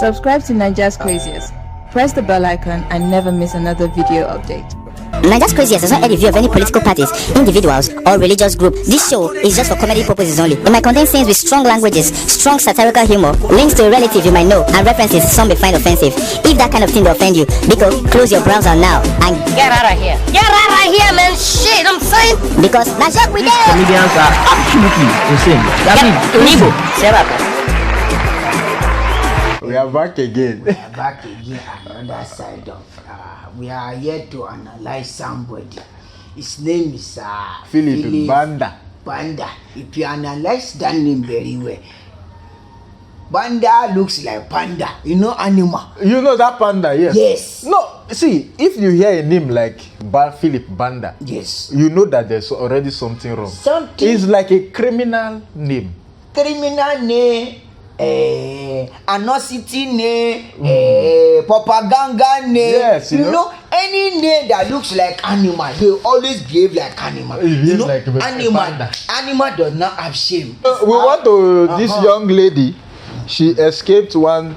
Subscribe to Niger's Craziest. Press the bell icon and never miss another video update. Niger's Craziest does not add the view of any political parties, individuals, or religious group. This show is just for comedy purposes only. It might contain scenes with strong languages, strong satirical humor, links to a relative you might know, and references some may find offensive. If that kind of thing will offend you, because close your browser now and get out of here. Get out of here, man. Shit, I'm saying. Because that's what we do. Comedians are absolutely insane. We are back again. We are back again on the other side of. We are here to analyze somebody. His name is Philip Banda. Banda. If you analyze that name very well, Banda looks like panda. You know, animal. You know that panda, yes. Yes. No, see, if you hear a name like Philip Banda, yes, you know that there's already something wrong. Something. It's like a criminal name. Criminal name. Anosity name, propaganda name. Yes, you know any name that looks like animal, they always behave like animal. You know, like animal does not have shame. We want to this young lady. She escaped one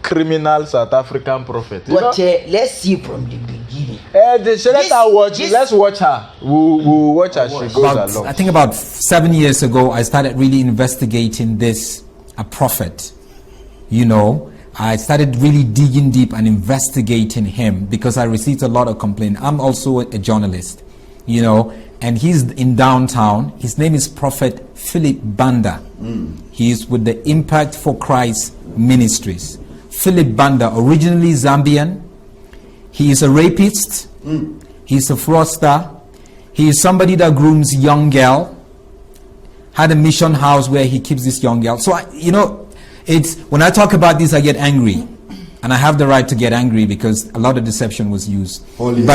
criminal South African prophet. But let's see from the beginning. Let's watch her. We'll watch her. She goes along. I think about 7 years ago, I started really investigating this. A prophet, you know, I started really digging deep and investigating him because I received a lot of complaints. I'm also a journalist, you know, and he's in downtown. His name is Prophet Philip Banda. He is with the Impact for Christ Ministries. Philip Banda, originally Zambian. He is a rapist. He's a fraudster. He is somebody that grooms young girl. Had a mission house where he keeps this young girl. So, you know, it's when I talk about this, I get angry. And I have the right to get angry because a lot of deception was used. Holy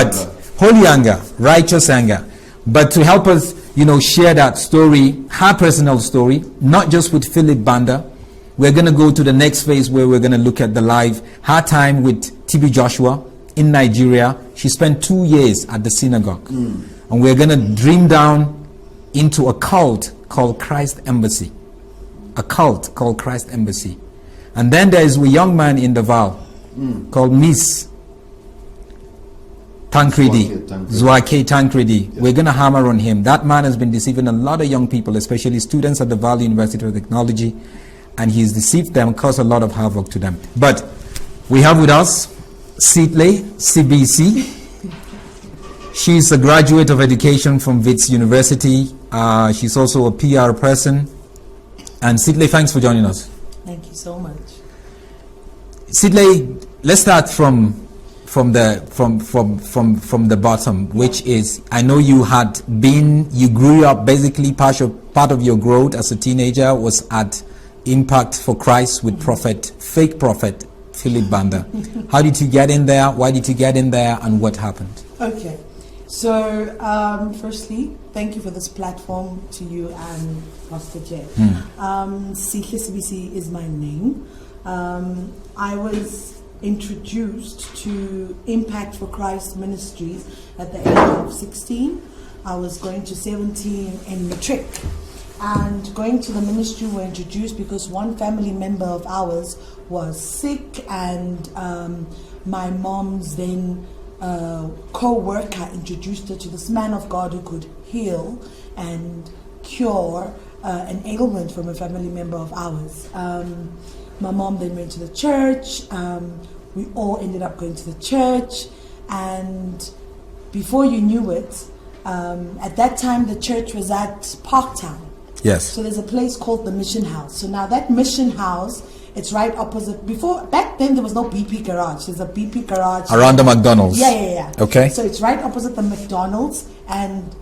anger, righteous anger. But to help us, you know, share that story, her personal story, not just with Philip Banda, we're going to go to the next phase where we're going to look at the life, her time with TB Joshua in Nigeria. She spent 2 years at the synagogue. And we're going to dream down into a cult called Christ Embassy. A cult called Christ Embassy. And then there is a young man in the Val called Miss Tancredi, Zwake Tancredi. We're going to hammer on him. That man has been deceiving a lot of young people, especially students at the Val University of Technology, and he's deceived them, caused a lot of havoc to them. But we have with us Sitley, CBC. She's a graduate of education from Wits University. She's also a PR person. And Sitley, thanks for joining us. Thank you so much. Sitley, let's start from the bottom, which is, I know you grew up basically part of your growth as a teenager was at Impact for Christ with fake prophet Philip Banda. How did you get in there? Why did you get in there? And what happened? Okay. So, firstly, thank you for this platform to you and Pastor Jay. Sihle CBC is my name. I was introduced to Impact for Christ Ministries at the age of 16. I was going to 17 in matric. And going to the ministry, we were introduced because one family member of ours was sick, and my mom's then co-worker introduced her to this man of God who could heal and cure an ailment from a family member of ours. My mom then went to the church. We all ended up going to the church, and before you knew it, at that time the church was at Parktown. Yes. So there's a place called the Mission House. So now that Mission House, it's right opposite. Back then there was no BP garage. There's a BP garage around the McDonald's. Yeah. Okay. So it's right opposite the McDonald's, and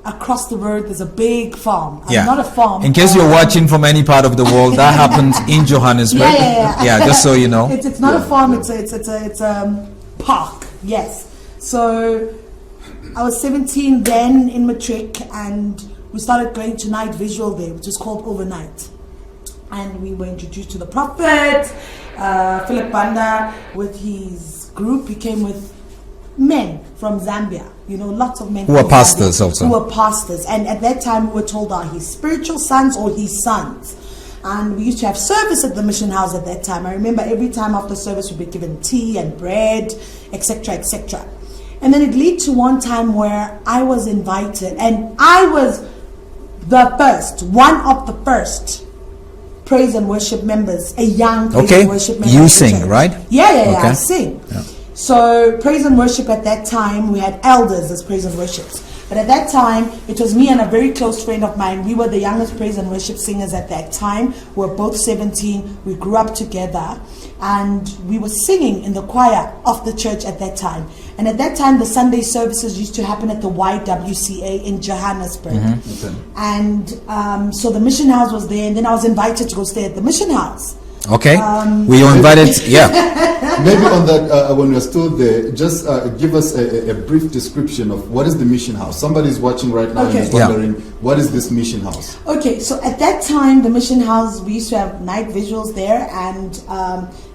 across the road there's a big farm. Yeah. Not a farm. In case you're watching from any part of the world, that happens in Johannesburg. Yeah. Just so you know. It's not a farm. It's a park. Yes. So I was 17 then in matric, and we started going to night visual there, which is called overnight. And we were introduced to the prophet, Philip Banda, with his group. He came with men from Zambia, lots of men who are pastors also. Who were pastors. And at that time we were told are his spiritual sons or his sons. And we used to have service at the mission house at that time. I remember every time after service we'd be given tea and bread, etc., etc. And then it led to one time where I was invited, and I was one of the first praise and worship members, a young praise and worship member. You sing, right? Yeah, I sing. Yeah. So praise and worship at that time, we had elders as praise and worships. But at that time, it was me and a very close friend of mine. We were the youngest praise and worship singers at that time. We were both 17. We grew up together. And we were singing in the choir of the church at that time. And at that time, the Sunday services used to happen at the YWCA in Johannesburg. Mm-hmm. Okay. And so the mission house was there. And then I was invited to go stay at the mission house. Okay. We were invited, yeah. Maybe on that, when we're still there, just give us a brief description of what is the mission house. Somebody is watching right now and is wondering, what is this mission house? Okay, so at that time, the mission house, we used to have night visuals there, and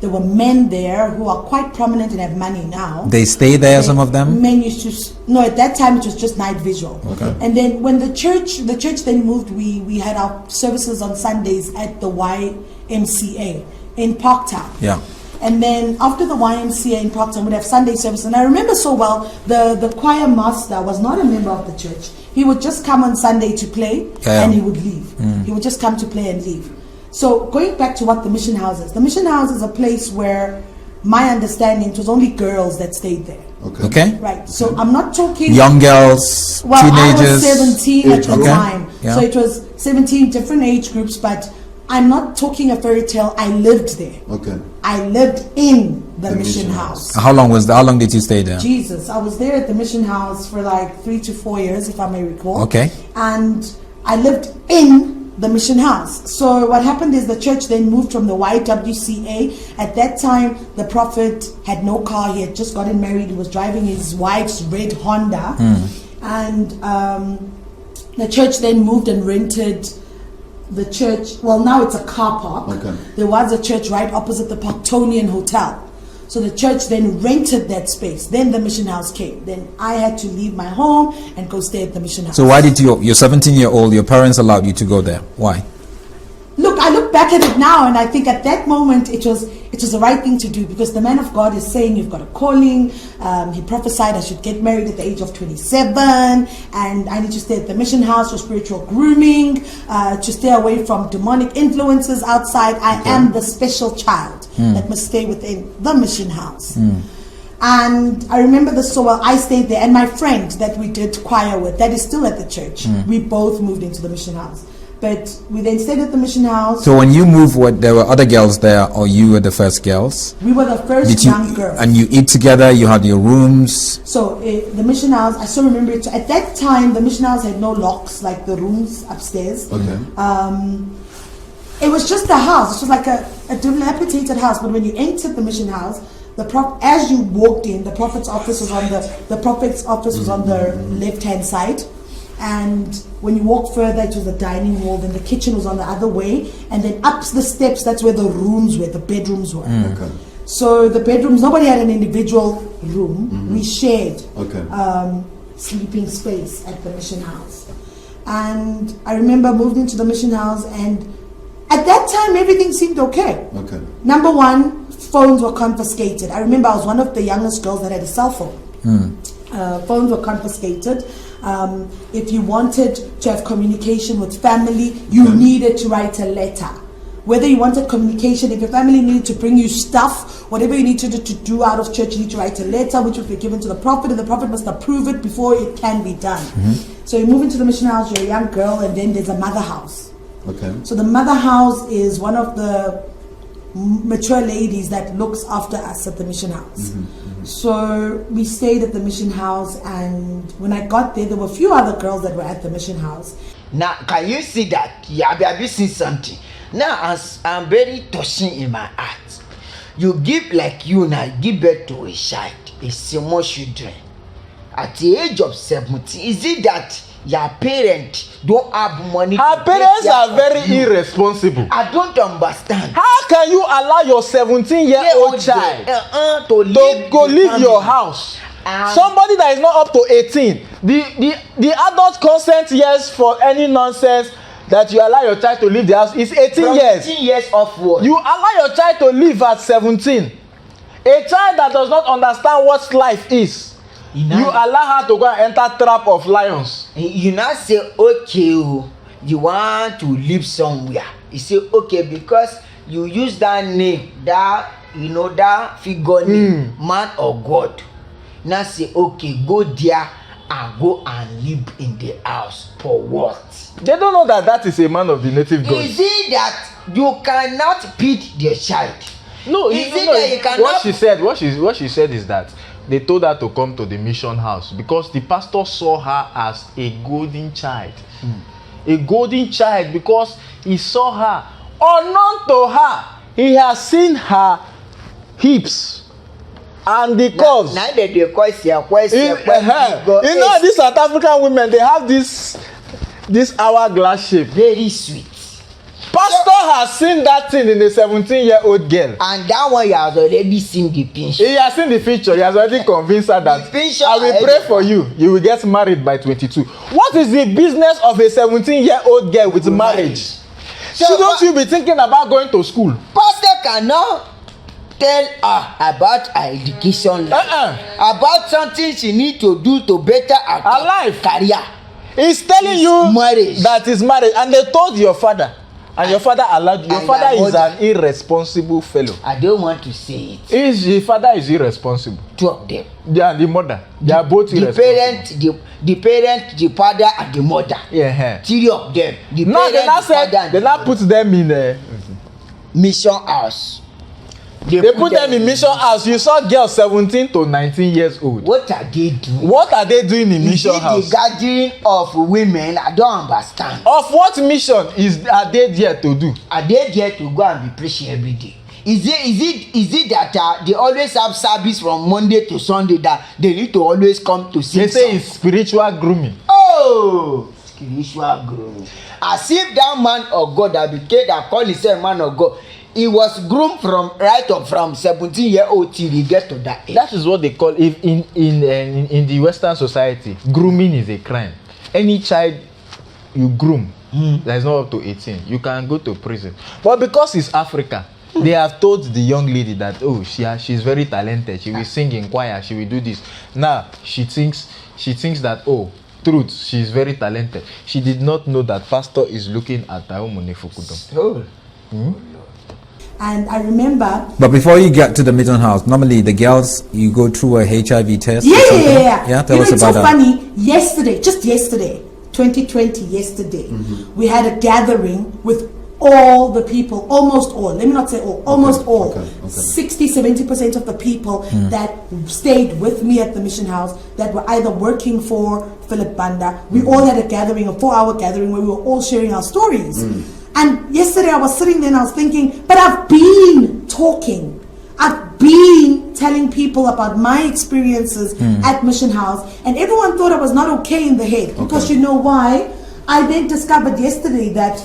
there were men there who are quite prominent and have money now. They stay there, some of them? Men used to, no, at that time it was just night visual. Okay. And then when the church then moved, we had our services on Sundays at the YMCA in Parktown. Yeah. And then after the YMCA in Parktown, we'd have Sunday service. And I remember so well, the choir master was not a member of the church. He would just come on Sunday to play and he would leave. He would just come to play and leave. So going back to what the mission house is. The mission house is a place where, my understanding, it was only girls that stayed there. Okay. Right. So I'm not talking young girls, teenagers. I was 17 at the time. Yeah. So it was 17 different age groups, but I'm not talking a fairy tale. I lived there. Okay. I lived in the mission house. How long did you stay there? Jesus, I was there at the mission house for like 3 to 4 years, if I may recall. Okay. And I lived in the mission house. So what happened is the church then moved from the YWCA. At that time, the prophet had no car. He had just gotten married. He was driving his wife's red Honda. And the church then moved and rented the church. Well, now it's a car park. Okay. There was a church right opposite the Parktonian Hotel. So the church then rented that space. Then the mission house came. Then I had to leave my home and go stay at the mission house. So why did you're 17-year-old, your parents allowed you to go there? Why? Look, I look back at it now and I think at that moment it was the right thing to do, because the man of God is saying you've got a calling. He prophesied I should get married at the age of 27 and I need to stay at the mission house for spiritual grooming, to stay away from demonic influences outside. I am the special child that must stay within the mission house. And I remember this so well. I stayed there, and my friend that we did choir with, that is still at the church. We both moved into the mission house. But we then stayed at the mission house. So when you moved, there were other girls there, or you were the first girls? We were the first young girls. And you eat together, you had your rooms? So the mission house, I still remember it. At that time, the mission house had no locks like the rooms upstairs. Okay. It was just a house. It was like a dilapidated house. But when you entered the mission house, as you walked in, the prophet's office was on the left-hand side. And when you walk further, it was the dining hall, then the kitchen was on the other way, and then up the steps, that's where the rooms were, the bedrooms were. Okay. So the bedrooms, nobody had an individual room. We shared sleeping space at the mission house. And I remember moved into the mission house, and at that time, everything seemed okay. Number one, phones were confiscated. I remember I was one of the youngest girls that had a cell phone. Phones were confiscated. If you wanted to have communication with family, you needed to write a letter. Whether you wanted communication, if your family needed to bring you stuff, whatever you needed to do out of church, you need to write a letter which would be given to the prophet, and the prophet must approve it before it can be done. So you move into the mission house, you're a young girl, and then there's a mother house. So the mother house is one of the mature ladies that looks after us at the mission house. So we stayed at the mission house, and when I got there were a few other girls that were at the mission house. Now can you see that? Yeah, have you seen something? Now as I'm very touching in my heart. You give give birth to a child, a small children. At the age of 17, is it that your parents don't have money? Her parents are very irresponsible. I don't understand. How can you allow your 17-year-old child to go leave your house? Somebody that is not up to 18. The adult consent, yes, for any nonsense. that you allow your child to leave the house is 18 From years. 18 years upward. You allow your child to leave at 17. A child that does not understand what life is, you allow her to go and enter trap of lions. You now say, okay, you want to live somewhere. You say, okay, because you use that name, that that figure name, man or God. Now say, okay, go there and go and live in the house for what? They don't know that that is a man of the native God. Is it that you cannot beat the child? No, is it that you cannot? What she said is that they told her to come to the mission house because the pastor saw her as a golden child. A golden child because he saw her. Unknown to her, he has seen her hips and the curves. Now that they question. You know, these South African women, they have this hourglass shape. Very sweet. Pastor has seen that thing in a 17-year-old girl. And that one he has already seen the picture. He has seen the picture. He has already convinced her that I will pray for you. You will get married by 22. What is the business of a 17-year-old girl with marriage? Shouldn't you be thinking about going to school? Pastor cannot tell her about her education life. About something she need to do to better her life, career. He's telling you marriage. That is marriage, and they told your father. And your father allowed you. Your father is an irresponsible fellow. I don't want to say it. Your father is irresponsible. Two of them. Yeah, the mother. They are both irresponsible. The parent, the father, and the mother. Yeah. Three of them. They now put them in a mission house. They put them in mission house. You saw girls 17 to 19 years old. What are they doing? What are they doing in mission house? The gathering of women? I don't understand. Of what mission are they there to do? Are they there to go and be preaching every day? Is it that they always have service from Monday to Sunday that they need to always come to see? They say it's spiritual grooming. Oh, spiritual grooming. As if that man of God that call himself man of God, he was groomed from 17-year-old till he get to that age. That is what they call if in the Western society, grooming is a crime. Any child you groom that is not up to 18, you can go to prison. But because it's Africa, they have told the young lady that she's very talented. She will sing in choir. She will do this. Now she thinks that truth, she's very talented. She did not know that pastor is looking at her Fukudo. And I remember. But before you get to the mission house, normally the girls, you go through a HIV test. Yeah. Tell us it's about so that. Funny. Yesterday, 2020, we had a gathering with all the people, almost all. Let me not say all, almost all. 60-70% of the people that stayed with me at the mission house that were either working for Philip Banda. We all had a gathering, a 4-hour gathering where we were all sharing our stories. And yesterday I was sitting there and I was thinking, but I've been talking. I've been telling people about my experiences at Mission House, and everyone thought I was not okay in the head. Because you know why? I then discovered yesterday that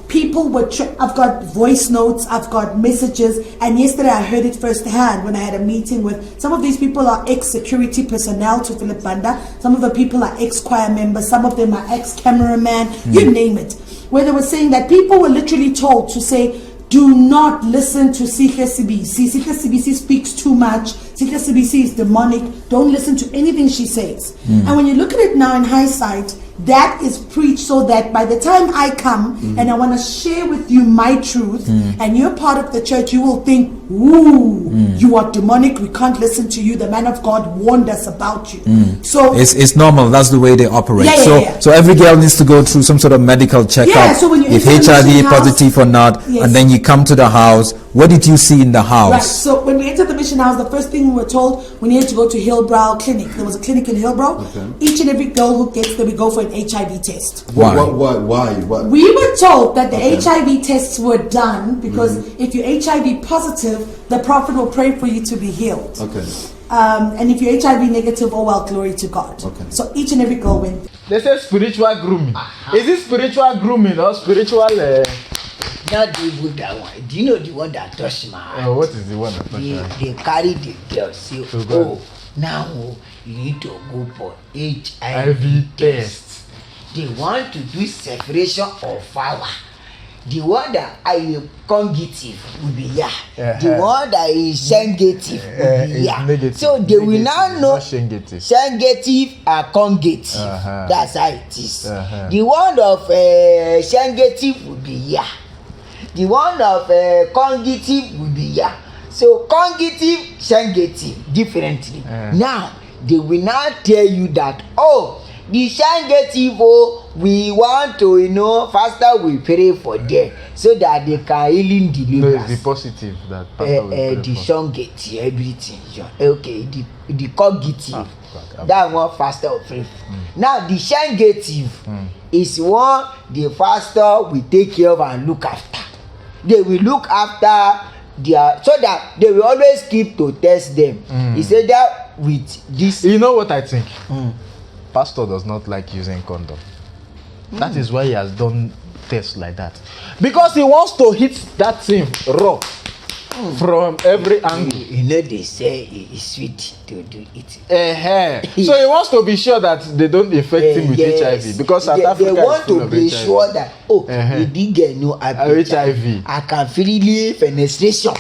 people were I've got voice notes, I've got messages, and yesterday I heard it firsthand when I had a meeting with some of these people are ex-security personnel to Philip Banda, some of the people are ex-choir members, some of them are ex-cameraman, you name it, where they were saying that people were literally told to say, do not listen to Sikhe CBC. Sikhe CBC speaks too much. Sikhe CBC is demonic. Don't listen to anything she says. And when you look at it now in hindsight, that is preached so that by the time I come and I want to share with you my truth and you're part of the church, you will think, ooh, you are demonic, we can't listen to you, the man of God warned us about you. So it's normal, that's the way they operate. Yeah. So every girl needs to go through some sort of medical checkup, so when you if enter the HIV mission positive or not, and then you come to the house. What did you see in the house? Right, so when we entered the mission house, the first thing we were told, we needed to go to Hillbrow Clinic. There was a clinic in Hillbrow. Each and every girl who gets there, we go for an HIV test. Why? We were told that the HIV tests were done because if you're HIV positive, the prophet will pray for you to be healed. And if you're HIV negative, oh well, glory to God. So each and every girl went. They say spiritual grooming. Is it spiritual grooming or spiritual? Not even that one. Do you know the one that touched my heart? What is the one that touched my heart? They carry the girl. Say, now you need to go for HIV test. they want to do separation of power. The one that I cognitive will be here. The one that is sensitive will be here. So they will now know sensitive and cognitive. That's how it is. The one of sensitive will be here. The one of cognitive will be here. So cognitive, sensitive differently. Now they will now tell you that the sensitive we want to faster we pray for them so that they can healing deliver. No, it's the positive that pastor will pray the for. sensitive everything. Okay, the cognitive that one faster we pray for. Now the sensitive is one the pastor will take care of and look after. They will look after so that they will always keep to test them. He said that with this. You know what I think? Pastor does not like using condom. That is why he has done tests like that. Because he wants to hit that thing raw from every angle. You know they say it's sweet to do it. So he wants to be sure that they don't infect him with HIV. Because South Africa they want is full to of be HIV. sure that he did get no HIV. I can freely penetration.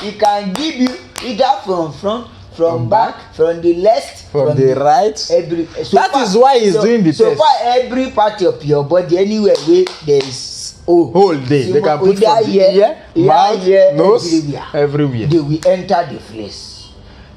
He can give you either from front, from back, from the left, from the right. That is why he's doing the test. So far, every part of your body, anywhere where there is whole day, they can put from the ear, mouth, nose, everywhere. They will enter the place.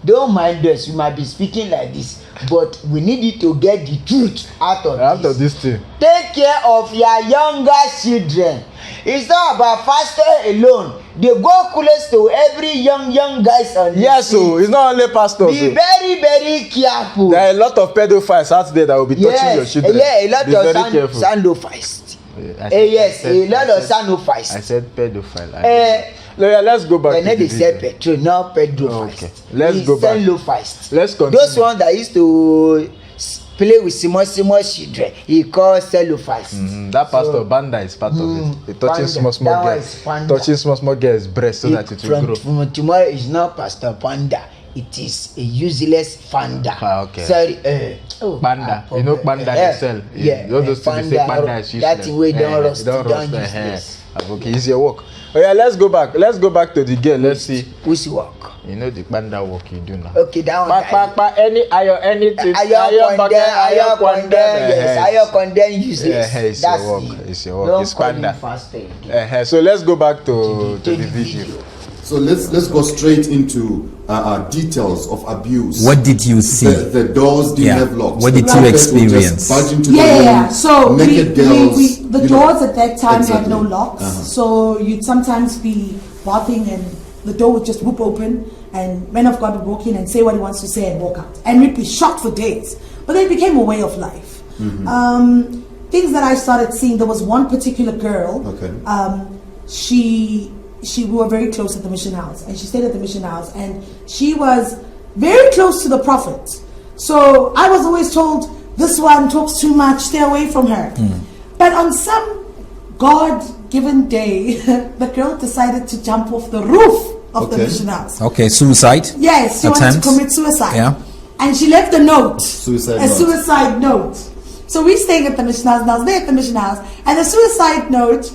Don't mind us. We might be speaking like this, but we need you to get the truth out of this thing. Take care of your younger children. It's not about pastor alone. They go close to every young guys on the Yes, so it's not only pastors. Be very, very careful. There are a lot of pedophiles out there that will be touching your children. Yeah, a lot be of sandophiles. Yes, a lot of sandophiles. I said pedophile. Let's go back to they say petrol, not pedophiles. Okay, let's go back. Let's continue. Those ones that used to play with small children, he calls cellophiles. That pastor Banda is part of it. He touching small girls, touching small girls' breasts so that it will grow. From tomorrow is not Pastor Banda. It is a useless fanda. Okay. Sorry, Banda. You know Banda they sell. All those things they say Banda is useless. That way don't rust. Okay, it's your work. Oh yeah, let's go back to the girl. Let's see. Which work? You know the Banda work you do now. Okay, that one. Anything. Iron condemn. Yes, iron condemn useless. It's your work. It's your work. It's Banda. So let's go back to the video. So let's go straight into details of abuse. What did you see? The doors didn't have locks. What did you experience? So the doors at that time had no locks. So you'd sometimes be bathing and the door would just whoop open and men of God would walk in and say what he wants to say and walk out. And we'd be shocked for days. But then it became a way of life. Things that I started seeing, there was one particular girl. We were very close at the mission house, and she stayed at the mission house, and she was very close to the prophet. So I was always told, this one talks too much, stay away from her. But on some God-given day, the girl decided to jump off the roof of the mission house. Okay, suicide? Yes, she wanted to commit suicide. Yeah. And she left a note, suicide note. So we're staying at the mission house, and I was there at the mission house, and the suicide note,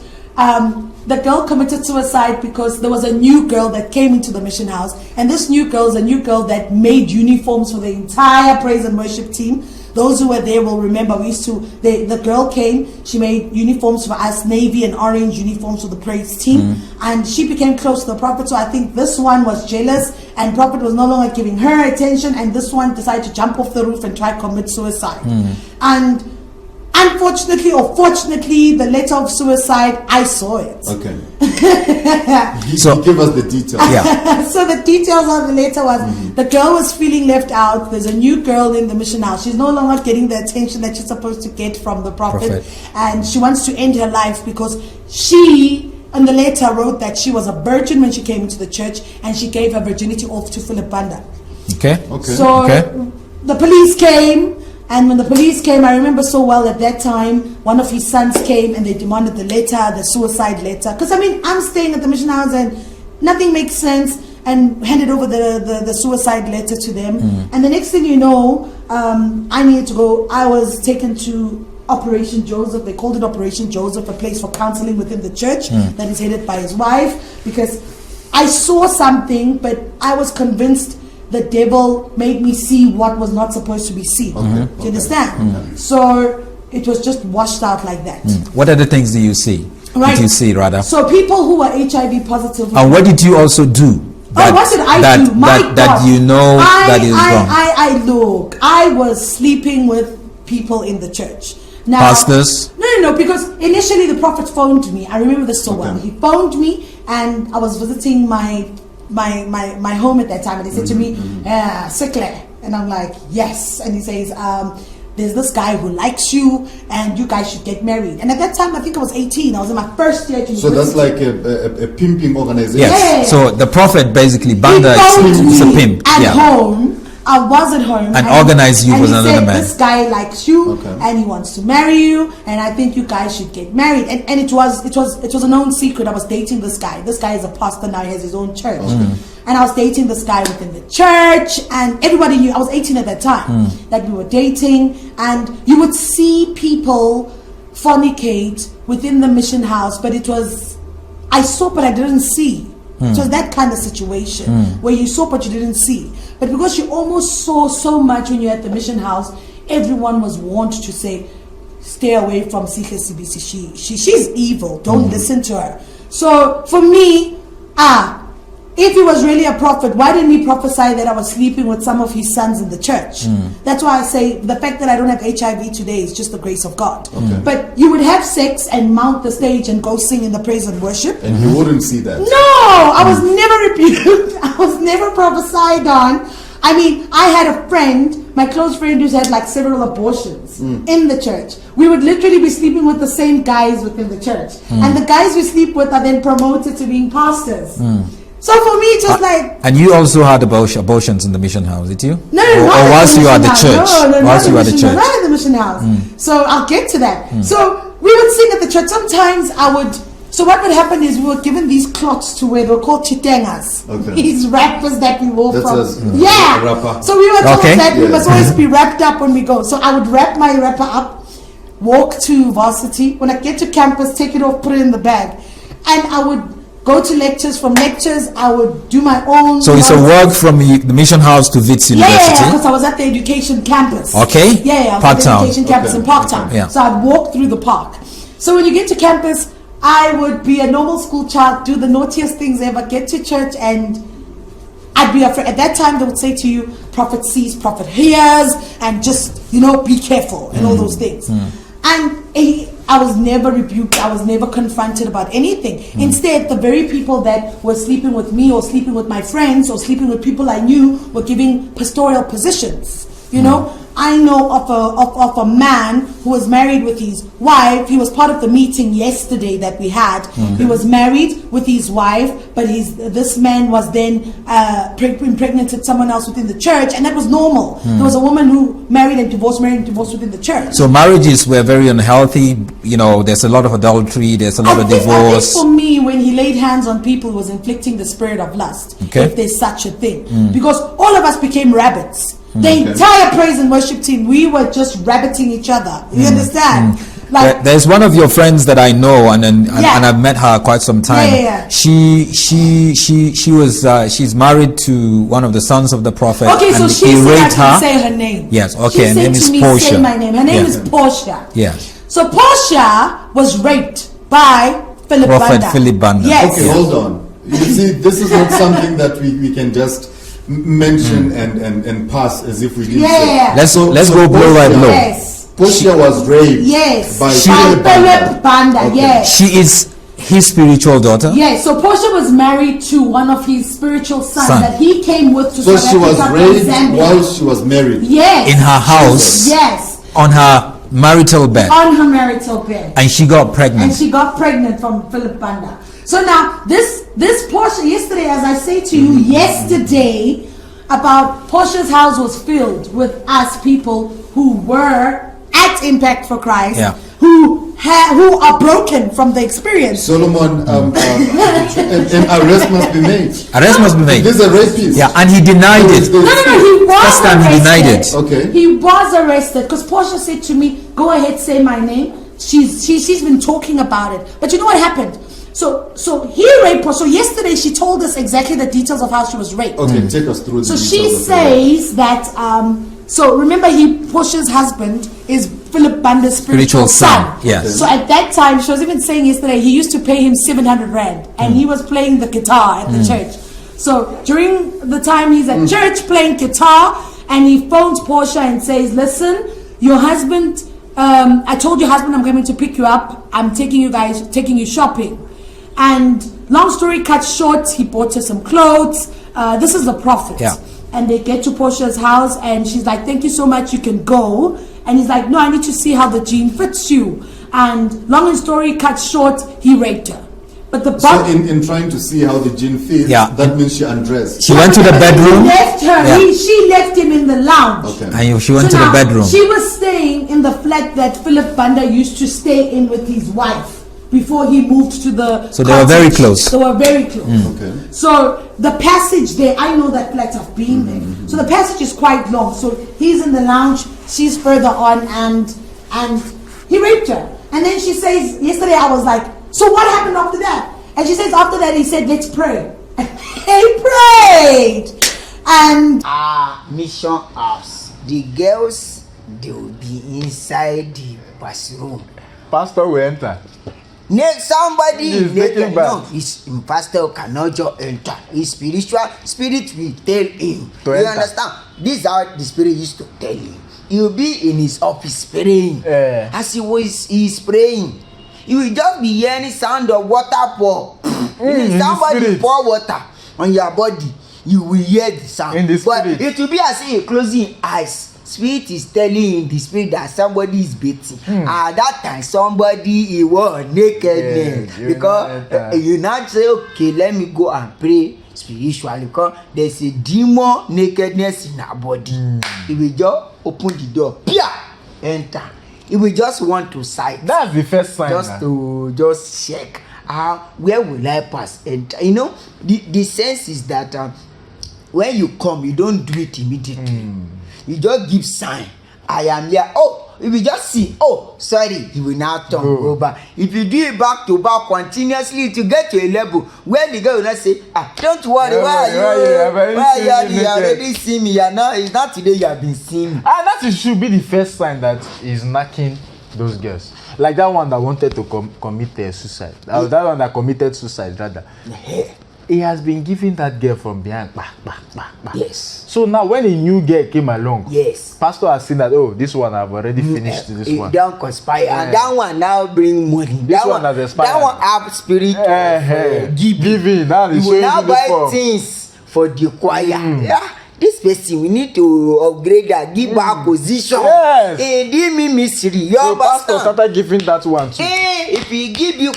the girl committed suicide because there was a new girl that came into the mission house, and this new girl is a new girl that made uniforms for the entire praise and worship team. Those who were there will remember the girl came, she made uniforms for us, navy and orange uniforms for the praise team, and she became close to the prophet. So I think this one was jealous, and prophet was no longer giving her attention, and this one decided to jump off the roof and try to commit suicide. And unfortunately or fortunately, the letter of suicide, I saw it. Okay. Give us the details. So the details of the letter was the girl was feeling left out. There's a new girl in the mission house. She's no longer getting the attention that she's supposed to get from the prophet. And she wants to end her life because she, in the letter, wrote that she was a virgin when she came into the church, and she gave her virginity off to Philip Banda. So the police came. And when the police came, I remember so well at that time, one of his sons came and they demanded the letter, the suicide letter. Because, I'm staying at the mission house and nothing makes sense. and handed over the suicide letter to them. And the next thing you know, I needed to go. I was taken to Operation Joseph. They called it Operation Joseph, a place for counseling within the church that is headed by his wife, because I saw something, but I was convinced the devil made me see what was not supposed to be seen. Do you understand? So it was just washed out like that. What other things do you see? Right. Did you see, rather? So people who are HIV positive. And what did you also do? What did I do? My God. That you know that is wrong. Look, I was sleeping with people in the church. Now, pastors? No, because initially the prophet phoned me. I remember this so well. He phoned me, and I was visiting my home at that time, and he said to me, Sikle. And I'm like, yes. And he says, there's this guy who likes you, and you guys should get married. And at that time, I think I was 18. I was in my first year. So that's like a pimping organization. Yes. Yeah. So the prophet basically, Banda is a pimp. At home. I was at home and organized you with another man. This guy likes you, and he wants to marry you, and I think you guys should get married. And it was a known secret. I was dating this guy. This guy is a pastor now. He has his own church, and I was dating this guy within the church, and everybody knew. I was 18 at that time that we were dating, and you would see people fornicate within the mission house, but I saw, but I didn't see. It was that kind of situation where you saw but you didn't see. But because you almost saw so much when you're at the mission house, everyone was warned to say, stay away from Sihle CBC. She's evil. Don't listen to her. So for me, if he was really a prophet, why didn't he prophesy that I was sleeping with some of his sons in the church? That's why I say the fact that I don't have HIV today is just the grace of God. But you would have sex and mount the stage and go sing in the praise and worship. And you wouldn't see that. No, I was never rebuked. I was never prophesied on. I mean, I had a friend, my close friend, who's had like several abortions in the church. We would literally be sleeping with the same guys within the church. And the guys we sleep with are then promoted to being pastors. So for me, it was like... And you also had abortions in the mission house, did you? No, or whilst you were at the church? No, whilst you were at the church? Not at the mission house. So I'll get to that. So we would sing at the church. Sometimes I would... So what would happen is we were given these cloths to wear. They were called chitengas. These wrappers that we wore from... So we were told that we must always be wrapped up when we go. So I would wrap my wrapper up, walk to varsity. When I get to campus, take it off, put it in the bag. And I would... go to lectures. From lectures, I would do my own... So it's a walk from the mission house to Wits University? Yeah, because I was at the education campus. Okay. Yeah, I was at the education campus in Parktown. Yeah. So I'd walk through the park. So when you get to campus, I would be a normal school child, do the naughtiest things ever, get to church, and I'd be afraid. At that time, they would say to you, prophet sees, prophet hears, and just, be careful, and all those things. And I was never rebuked. I was never confronted about anything. Instead, the very people that were sleeping with me or sleeping with my friends or sleeping with people I knew were giving pastoral positions. I know of a man who was married with his wife. He was part of the meeting yesterday that we had. He was married with his wife, but this man was then impregnated someone else within the church, and that was normal. There was a woman who married and divorced within the church. So marriages were very unhealthy. There's a lot of adultery. There's a lot of divorce. I think for me, when he laid hands on people, he was inflicting the spirit of lust, if there's such a thing. Because all of us became rabbits. The entire praise and worship team, we were just rabbiting each other. You understand? Like, there's one of your friends that I know, and I've met her quite some time. She's married to one of the sons of the prophet. Okay, so she said I can say her name. Yes, okay, her name is Portia. Say my name. Her name is Portia. Yes. So Portia was raped by Prophet Philip Banda. Yes. Okay, hold on. You see, this is not something that we can just mention and pass as if we didn't say. Let's go blow by blow. Yes. Portia was raped by Philip Banda. Yes. She is his spiritual daughter. Yes. So Portia was married to one of his spiritual sons that he came with to So she was raped Zambia while she was married. Yes. In her house. Yes. On her marital bed. On her marital bed. And she got pregnant. From Philip Banda. So now, this Portia, yesterday, as I say to you, yesterday, about Portia's house was filled with us people who were at Impact for Christ Yeah. who are broken from the experience. Solomon, and arrest must be made. Arrest must be made. This is a rapist. Yeah, and he denied it. No, he was First time he denied it. Okay. He was arrested because Portia said to me, "Go ahead, say my name." She's been talking about it, but you know what happened? So he raped her. So yesterday she told us exactly the details of how she was raped. Okay, take us through the So details she of the rape. says that. So remember, Portia's husband is Philip Banda's spiritual son. Yes. So at that time, she was even saying yesterday, he used to pay him 700 rand, and he was playing the guitar at the church. So during the time he's at church playing guitar, and he phones Portia and says, "Listen, your husband. I told your husband I'm coming to pick you up. I'm taking you shopping." And long story cut short, he bought her some clothes. This is the prophet. Yeah. And they get to Portia's house, and she's like, "Thank you so much, you can go." And he's like, "No, I need to see how the jean fits you." And long story cut short, he raped her. But the So in trying to see how the gene fits, Yeah. that means she undressed. She went to the bedroom. He left her. Yeah. She left him in the lounge. Okay. And she went to So the now, bedroom. She was staying in the flat that Philip Banda used to stay in with his wife before he moved to the So they were very cottage. close. They were very close. Okay. So the passage there, I know that flat, I've been there. So the passage is quite long. So he's in the lounge, she's further on, and he raped her. And then she says, yesterday I was like, "So what happened after that?" And she says after that he said, "Let's pray." And he prayed. And Mission house. The girls, they will be inside the bathroom. Pastor will enter. Somebody He's naked. taking No, bath. his pastor cannot just enter. His spiritual spirit will tell him. To You enter. understand? This is how the spirit used to tell him. He will be in his office praying. As he's praying, you will just be hearing sound of water pour. If somebody spirit. pour water on your body, you will hear the sound. In the But spirit. it will be as if you're closing eyes. Spirit is telling the spirit that somebody is beating. At that time, somebody he was nakedness. Yes, you Because now enter. you not say, "Okay, let me go and pray spiritually." Because there's a demon nakedness in our body. He will just open the door, enter. He will just want to sight. That's the first sign. Just to just check where will I pass enter. You know, the sense is that when you come, you don't do it immediately. You just give sign, "I am here." Oh, if you just see, "Oh, sorry," he will now turn over. If you do it back to back continuously to get to a level where the girl will not say, "Don't worry, why are you already see me? It's not today you have been seeing me." And that should be the first sign that he's knocking those girls. Like that one that wanted to commit suicide. That one that committed suicide, rather. He has been giving that girl from behind. Yes. So now when a new girl came along, Yes. pastor has seen that, "Oh, this one I've already finished this It one." don't conspire. And that one now bring money. This that one has expired. That one have spirit of giving. Now you will now buy things for the choir. Yeah. This person, we need to upgrade that, give back position. Yes. Give me mystery. You So pastor understand? started giving that one too. If he give you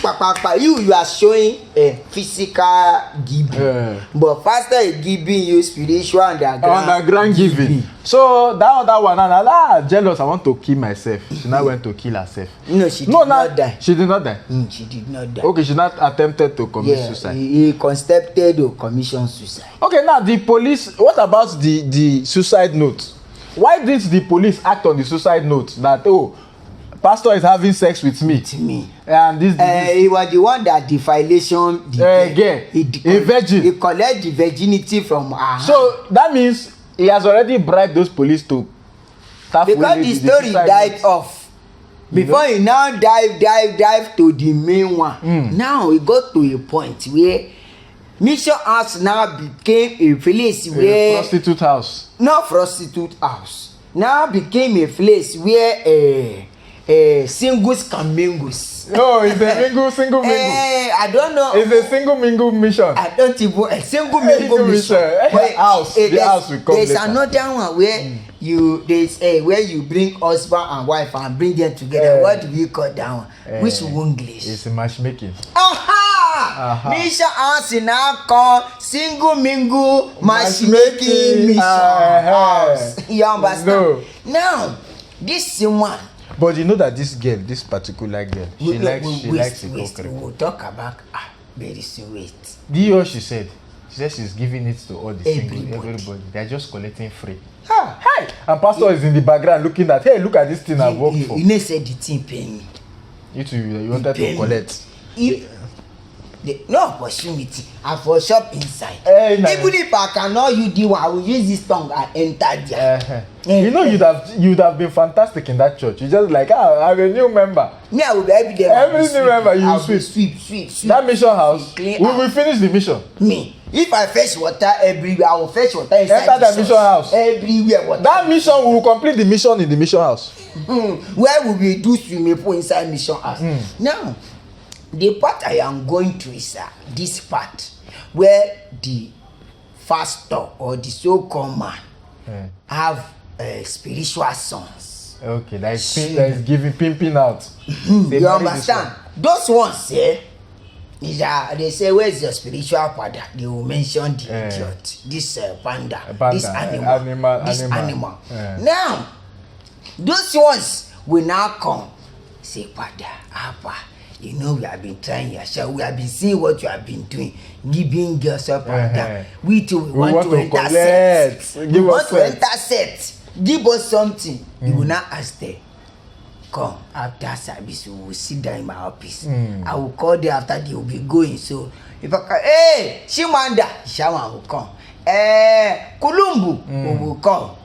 you are showing a physical giving. But pastor is giving you spiritual Underground giving. So that other one, jealous. I want to kill myself. She now went to kill herself. No, she did not die. She did not die. She did not die. Okay, she not attempted to commit suicide. He concepted or commissioned suicide. Okay, now the police. What about the suicide note? Why didn't the police act on the suicide note that pastor is having sex with me? And this. He was the one that the violation. A virgin. He collect the virginity from her. So that means he has already bribed those police to. Because the story died off. Before he now dive to the main one. Now he got to a point where Mission House now became a place where prostitute house. Not prostitute house. Now became a place where singles can mingle. No, it's a single mingle. I don't know. It's a single mingle mission. I don't even a single mingle mission. House. The house will come There's later. another one where where you bring husband and wife and bring them together. What do we call that one? Which English? It's matchmaking. Mission House now called single mingle matchmaking mission house. You understand? No. Now, this one But you know that this girl, this particular girl, she likes hypocrisy. We'll talk about very soon. Wait. Do you hear what she said? She said she's giving it to all the single, everybody. They're just collecting free. Hey! And pastor is in the background looking at, hey, look at this thing I've worked for. You know, said the thing paying me. You too, you wanted to collect. No opportunity. I for shop inside. Hey, even if I cannot use the one, I will use this tongue and enter there. You know, you'd have been fantastic in that church. You just like, I'm a new member. Me, I will be every day. Every new member, you sweep. That mission house, we will finish the mission. Me, if I fetch water everywhere, I will fetch water inside enter the mission house. Everywhere water. That mission, we will complete the mission in the mission house. Where will we do swimming pool inside mission house? Now, the part I am going to is this part where the pastor or the so-called man have spiritual sons. Okay, that is giving pimping out. You understand? Those ones, they say, where's your spiritual father? They will mention the idiot, this banda, this animal. Now, those ones will now come, say, Father, Abba, you know, we have been trying your show. We have been seeing what you have been doing, giving girls up and down. We too, we want to intercept. We want to intercept. Give us something. You will not ask them. Come after service, we will sit down in my office. I will call them after they will be going. So if I can, hey, Shimanda, Shaman will come. Kulumbu, we will come.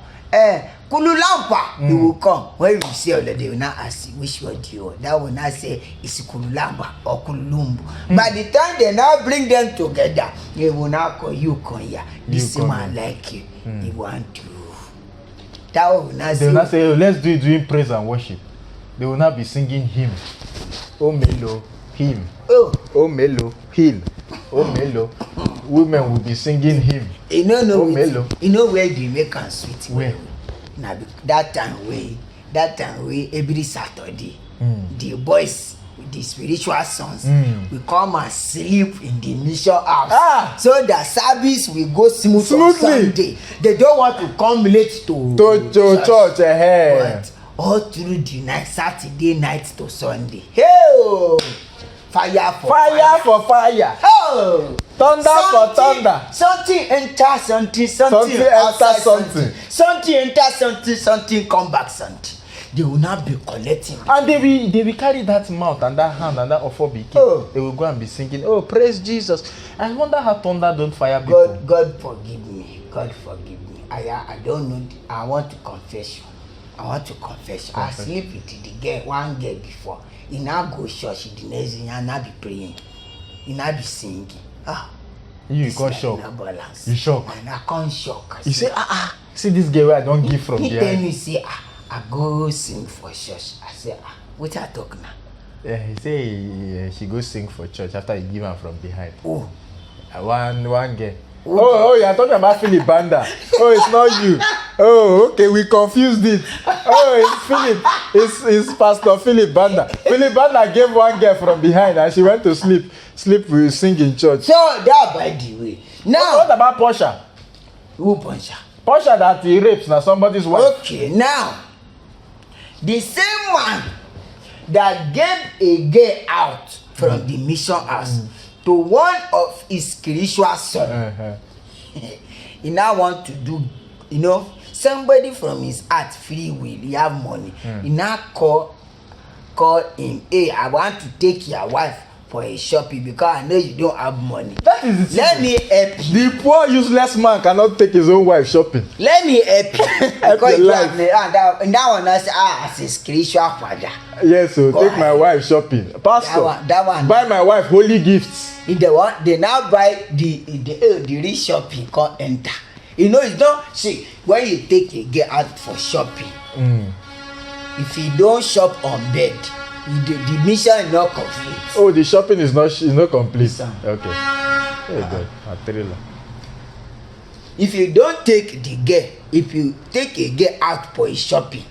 Kululampa, he will come. When you say all they will not ask you which one do you want. That will not say it's Kululamba or Kulumbu. By the time they now bring them together, they will not call you come here. This man like you. He want to. That will not say. They will not say, oh, let's do it during praise and worship. They will not be singing hymn. Oh Melo, hymn. Oh Melo, hill. Oh Melo. Women will be singing hymn. You know, oh Melo. You know where they make and sweet. Where? Now that time we every Saturday, the boys with the spiritual sons will come and sleep in the mission house. So the service will go smoothly on Sunday. They don't want to come late to church. But all through the night, Saturday night to Sunday. Hey! Fire for fire. Oh! Thunder for thunder. Something enter something outside something. Something enter something come back something. They will not be collecting. And they will carry that mouth and that hand and that offer. They will go and be singing, oh, praise Jesus. I wonder how thunder don't fire people. God forgive me. I don't know. I want to confess. I sleep with the girl, one girl before. He now go church the next day and now be praying. He now be singing. You got shocked. You shocked. And I can't shock. You say, see this girl where I don't give from here. He tell me, say, I go sing for church. I say, what I talk now? He say she go sing for church after he give her from behind. Oh. One girl. Oh, you're talking about Philip Banda. Oh, it's not you. Oh, okay, we confused it. Oh, it's Philip. It's Pastor Philip Banda. Philip Banda gave one girl from behind and she went to sleep. Sleep will sing in church. So that by the way. Now what about Portia? Who Portia? Portia that he rapes now somebody's wife. Okay, now the same man that gave a girl out from the mission house to one of his spiritual son. He now want to do, somebody from his heart free will, he have money. He now call him, hey, I want to take your wife for a shopping because I know you don't have money. That is the Let me help you. The poor useless man cannot take his own wife shopping. Let me help you. Because you have me, and that one I say, as a spiritual father. Yes, so take my wife shopping. Pastor, that one, buy my wife holy gifts. They now buy the rich shopping can't enter. It's not, see, when you take a girl out for shopping, if you don't shop on bed, the mission is not complete. Oh, the shopping is not complete. Okay. Hey, God, a thriller. If you don't take the girl, if you take a girl out for a shopping,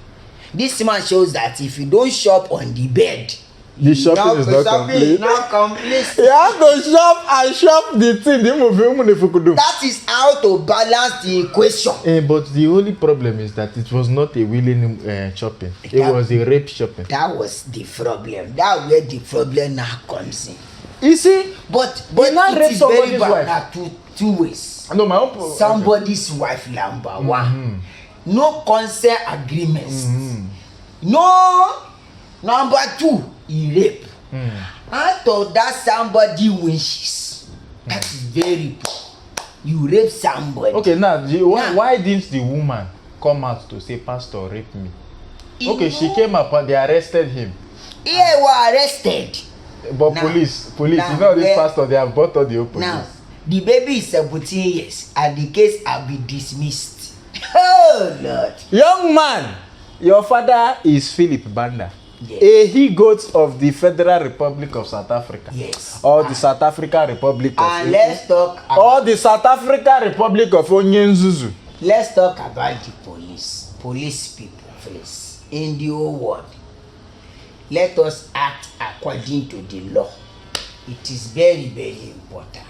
this man shows that if you don't shop on the bed, The shopping is not complete. Not complete. You have to shop and shop the thing. That is how to balance the equation. But the only problem is that it was not a willing shopping. It was a rape shopping. That was the problem. That's where the problem now comes in. You see, but not it rape is very somebody's bad. wife. Now two ways. No, my own. Somebody's wife, number one. No consent agreements. No. Number two, he rape. Out of that somebody wishes. That is very poor. You rape somebody. Okay, now why didn't the woman come out to say, Pastor raped me? Okay, she came up and they arrested him. He was arrested. But now, police, now, you know this pastor, they have bought all the police. Now, the baby is 17 years and the case will be dismissed. Oh Lord. Young man, your father is Philip Banda. Yes. A he-goat of the Federal Republic of South Africa. Yes. Or the South African Republic of And let's talk about, or the South African Republic of Onyenzuzu. let's talk about the police. Police people first. In the whole world. Let us act according to the law. It is very, very important.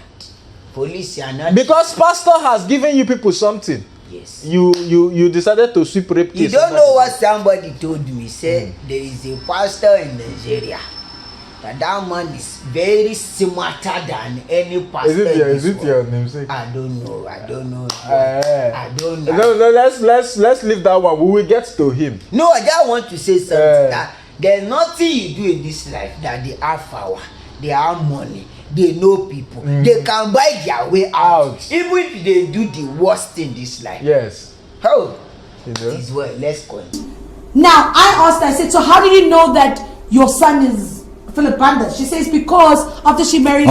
Police are not. Because pastor has given you people something. Yes. You decided to sweep rape case. You don't know what somebody told me. Say there is a pastor in Nigeria. That man is very smarter than any pastor. Is it your namesake? I don't know. I don't know. No, let's leave that one. We will get to him. No, I just want to say something. That there's nothing you do in this life that they have power, they have money, they know people, they can buy their way out. Even if they do the worst in this life. Yes. How? You know? This well, let's continue. Now, I asked her, I said, so how do you know that your son is Philip Banda? She says, because after she married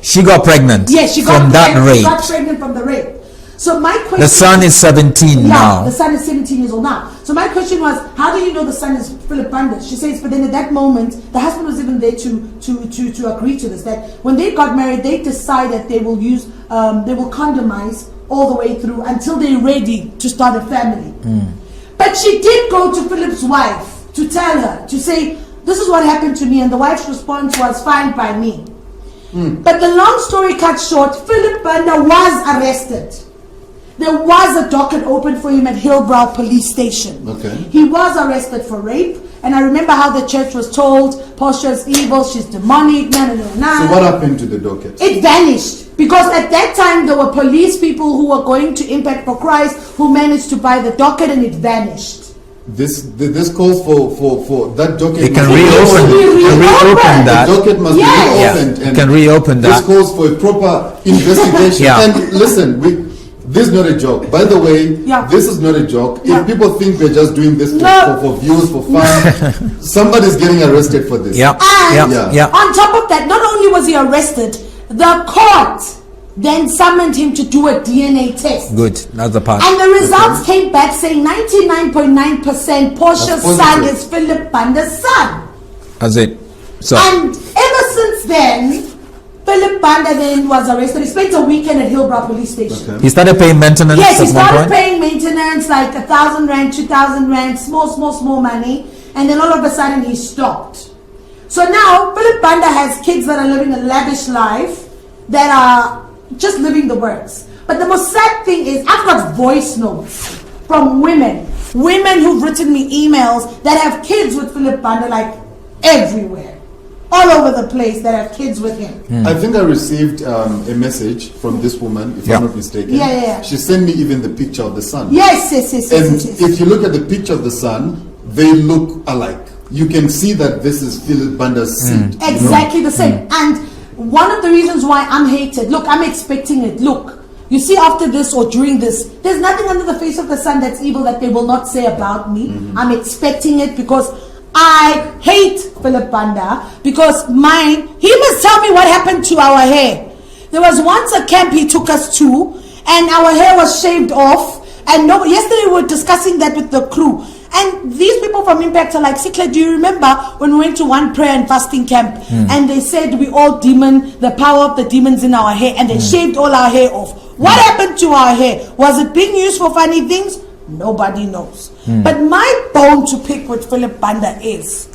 she got pregnant. Yes, she got from that pregnant. rape. She got pregnant from the rape. So my question, The son is 17 now. the son is 17 years old now. So my question was, how do you know the son is Philip Banda? She says, but then at that moment, the husband was even there to agree to this. That when they got married, they decided they will use, they will condomize all the way through until they're ready to start a family. But she did go to Philip's wife to tell her, to say, this is what happened to me, and the wife's response was, fine by me. But the long story cut short, Philip Banda was arrested. There was a docket open for him at Hillbrow Police Station. Okay. He was arrested for rape, and I remember how the church was told, Portia's evil, she's demonic, So what happened to the docket? It vanished, because at that time there were police people who were going to Impact for Christ who managed to buy the docket, and it vanished. This calls for that docket. They can reopen that. The docket must be reopened. Yeah. Can reopen that. This calls for a proper investigation. Yeah. And listen, this is not a joke. By the way, this is not a joke. If people think we're just doing this for views, for fun, somebody's getting arrested for this. Yeah. And on top of that, not only was he arrested, the court then summoned him to do a DNA test. Good, that's the part. And the results came back saying 99.9% Portia's son is Philip Banda's son. That's it. So. And ever since then, Philip Banda then was arrested. He spent a weekend at Hillbrow Police Station. Okay. He started paying maintenance. Yes, he at one started point? paying maintenance, like 1,000 rand, 2,000 rand, small money. And then all of a sudden he stopped. So now Philip Banda has kids that are living a lavish life, that are just living the words. But the most sad thing is, I've got voice notes from women who've written me emails that have kids with Philip Banda, like everywhere, all over the place, that have kids with him. I think I received a message from this woman, if I'm not mistaken. Yeah. She sent me even the picture of the son. Yes. And if you look at the picture of the son, they look alike. You can see that this is Philip Banda's seed. Exactly the same. And one of the reasons why I'm hated, look, I'm expecting it. Look, you see, after this or during this, there's nothing under the face of the sun that's evil that they will not say about me. I'm expecting it, because I hate Philip Banda, because he must tell me what happened to our hair. There was once a camp he took us to, and our hair was shaved off. And yesterday we were discussing that with the crew. And these people from Impact are like, Sikla, do you remember when we went to one prayer and fasting camp and they said we all the power of the demons in our hair, and they shaved all our hair off. What happened to our hair? Was it being used for funny things? Nobody knows. But my bone to pick with Philip Banda is,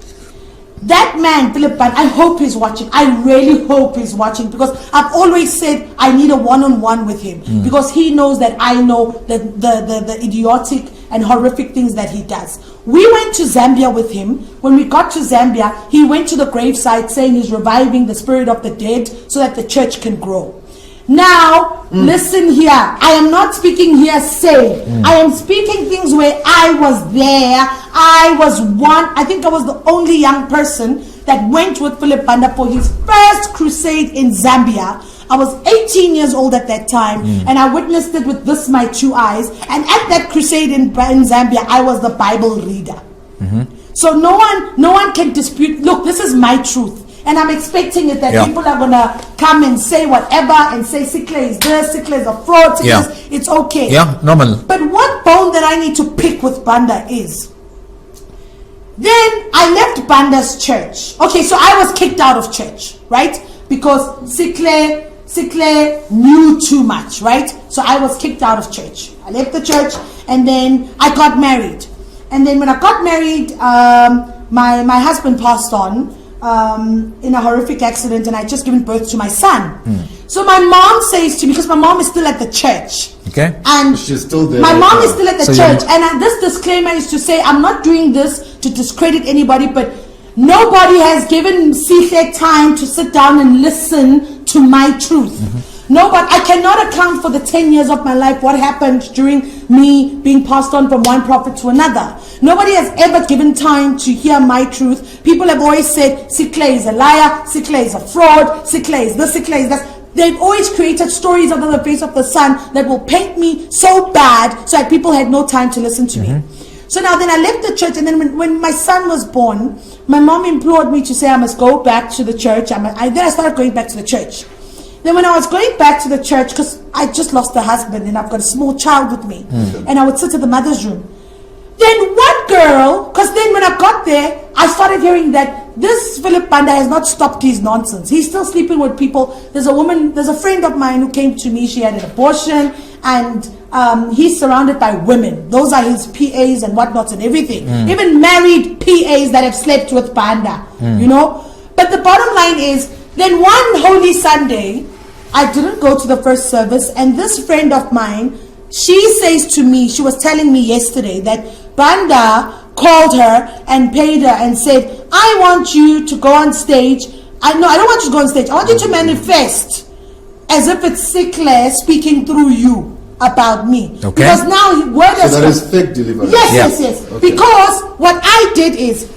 That man, Philip Banda, I hope he's watching. I really hope he's watching, because I've always said I need a one-on-one with him, because he knows that I know the idiotic and horrific things that he does. We went to Zambia with him. When we got to Zambia, he went to the gravesite saying he's reviving the spirit of the dead so that the church can grow. Now, listen here. I am not speaking hearsay. I am speaking things where I was there. I think I was the only young person that went with Philip Banda for his first crusade in Zambia. I was 18 years old at that time, and I witnessed it with my 2 eyes. And at that crusade in Zambia, I was the Bible reader. So no one can dispute. Look, this is my truth. And I'm expecting it that people are going to come and say whatever and say Sikle is this, Sikle is a fraud, it's okay. Yeah, normal. But one bone that I need to pick with Banda is, then I left Banda's church. Okay, so I was kicked out of church, right? Because Sikle knew too much, right? So I was kicked out of church. I left the church, and then I got married. And then when I got married, my husband passed on in a horrific accident, and I just given birth to my son. So my mom says to me, because my mom is still at the church, and she's still there. My mom is still at the church, and this disclaimer is to say I'm not doing this to discredit anybody, but nobody has given Sikle time to sit down and listen to my truth. No, but I cannot account for the 10 years of my life, what happened during me being passed on from one prophet to another. Nobody has ever given time to hear my truth. People have always said, Sikle is a liar, Sikle is a fraud, Sikle is this, Sikle is that. They've always created stories under the face of the sun that will paint me so bad so that people had no time to listen to me. So now then I left the church, and then when my son was born, my mom implored me to say I must go back to the church. Then I started going back to the church. Then when I was going back to the church, because I just lost a husband and I've got a small child with me, and I would sit in the mother's room. Then one girl, because then when I got there, I started hearing that this Philip Banda has not stopped his nonsense. He's still sleeping with people. There's a friend of mine who came to me. She had an abortion, and he's surrounded by women. Those are his PAs and whatnots and everything. Even married PAs that have slept with Banda, you know. But the bottom line is, then one Holy Sunday, I didn't go to the first service, and this friend of mine, she says to me, she was telling me yesterday that Banda called her and paid her and said, I want you to go on stage. I don't want you to go on stage. I want you to manifest as if it's Sikle speaking through you about me. Okay. Because now word has that is fake deliverance. Yes. Okay. Because what I did is,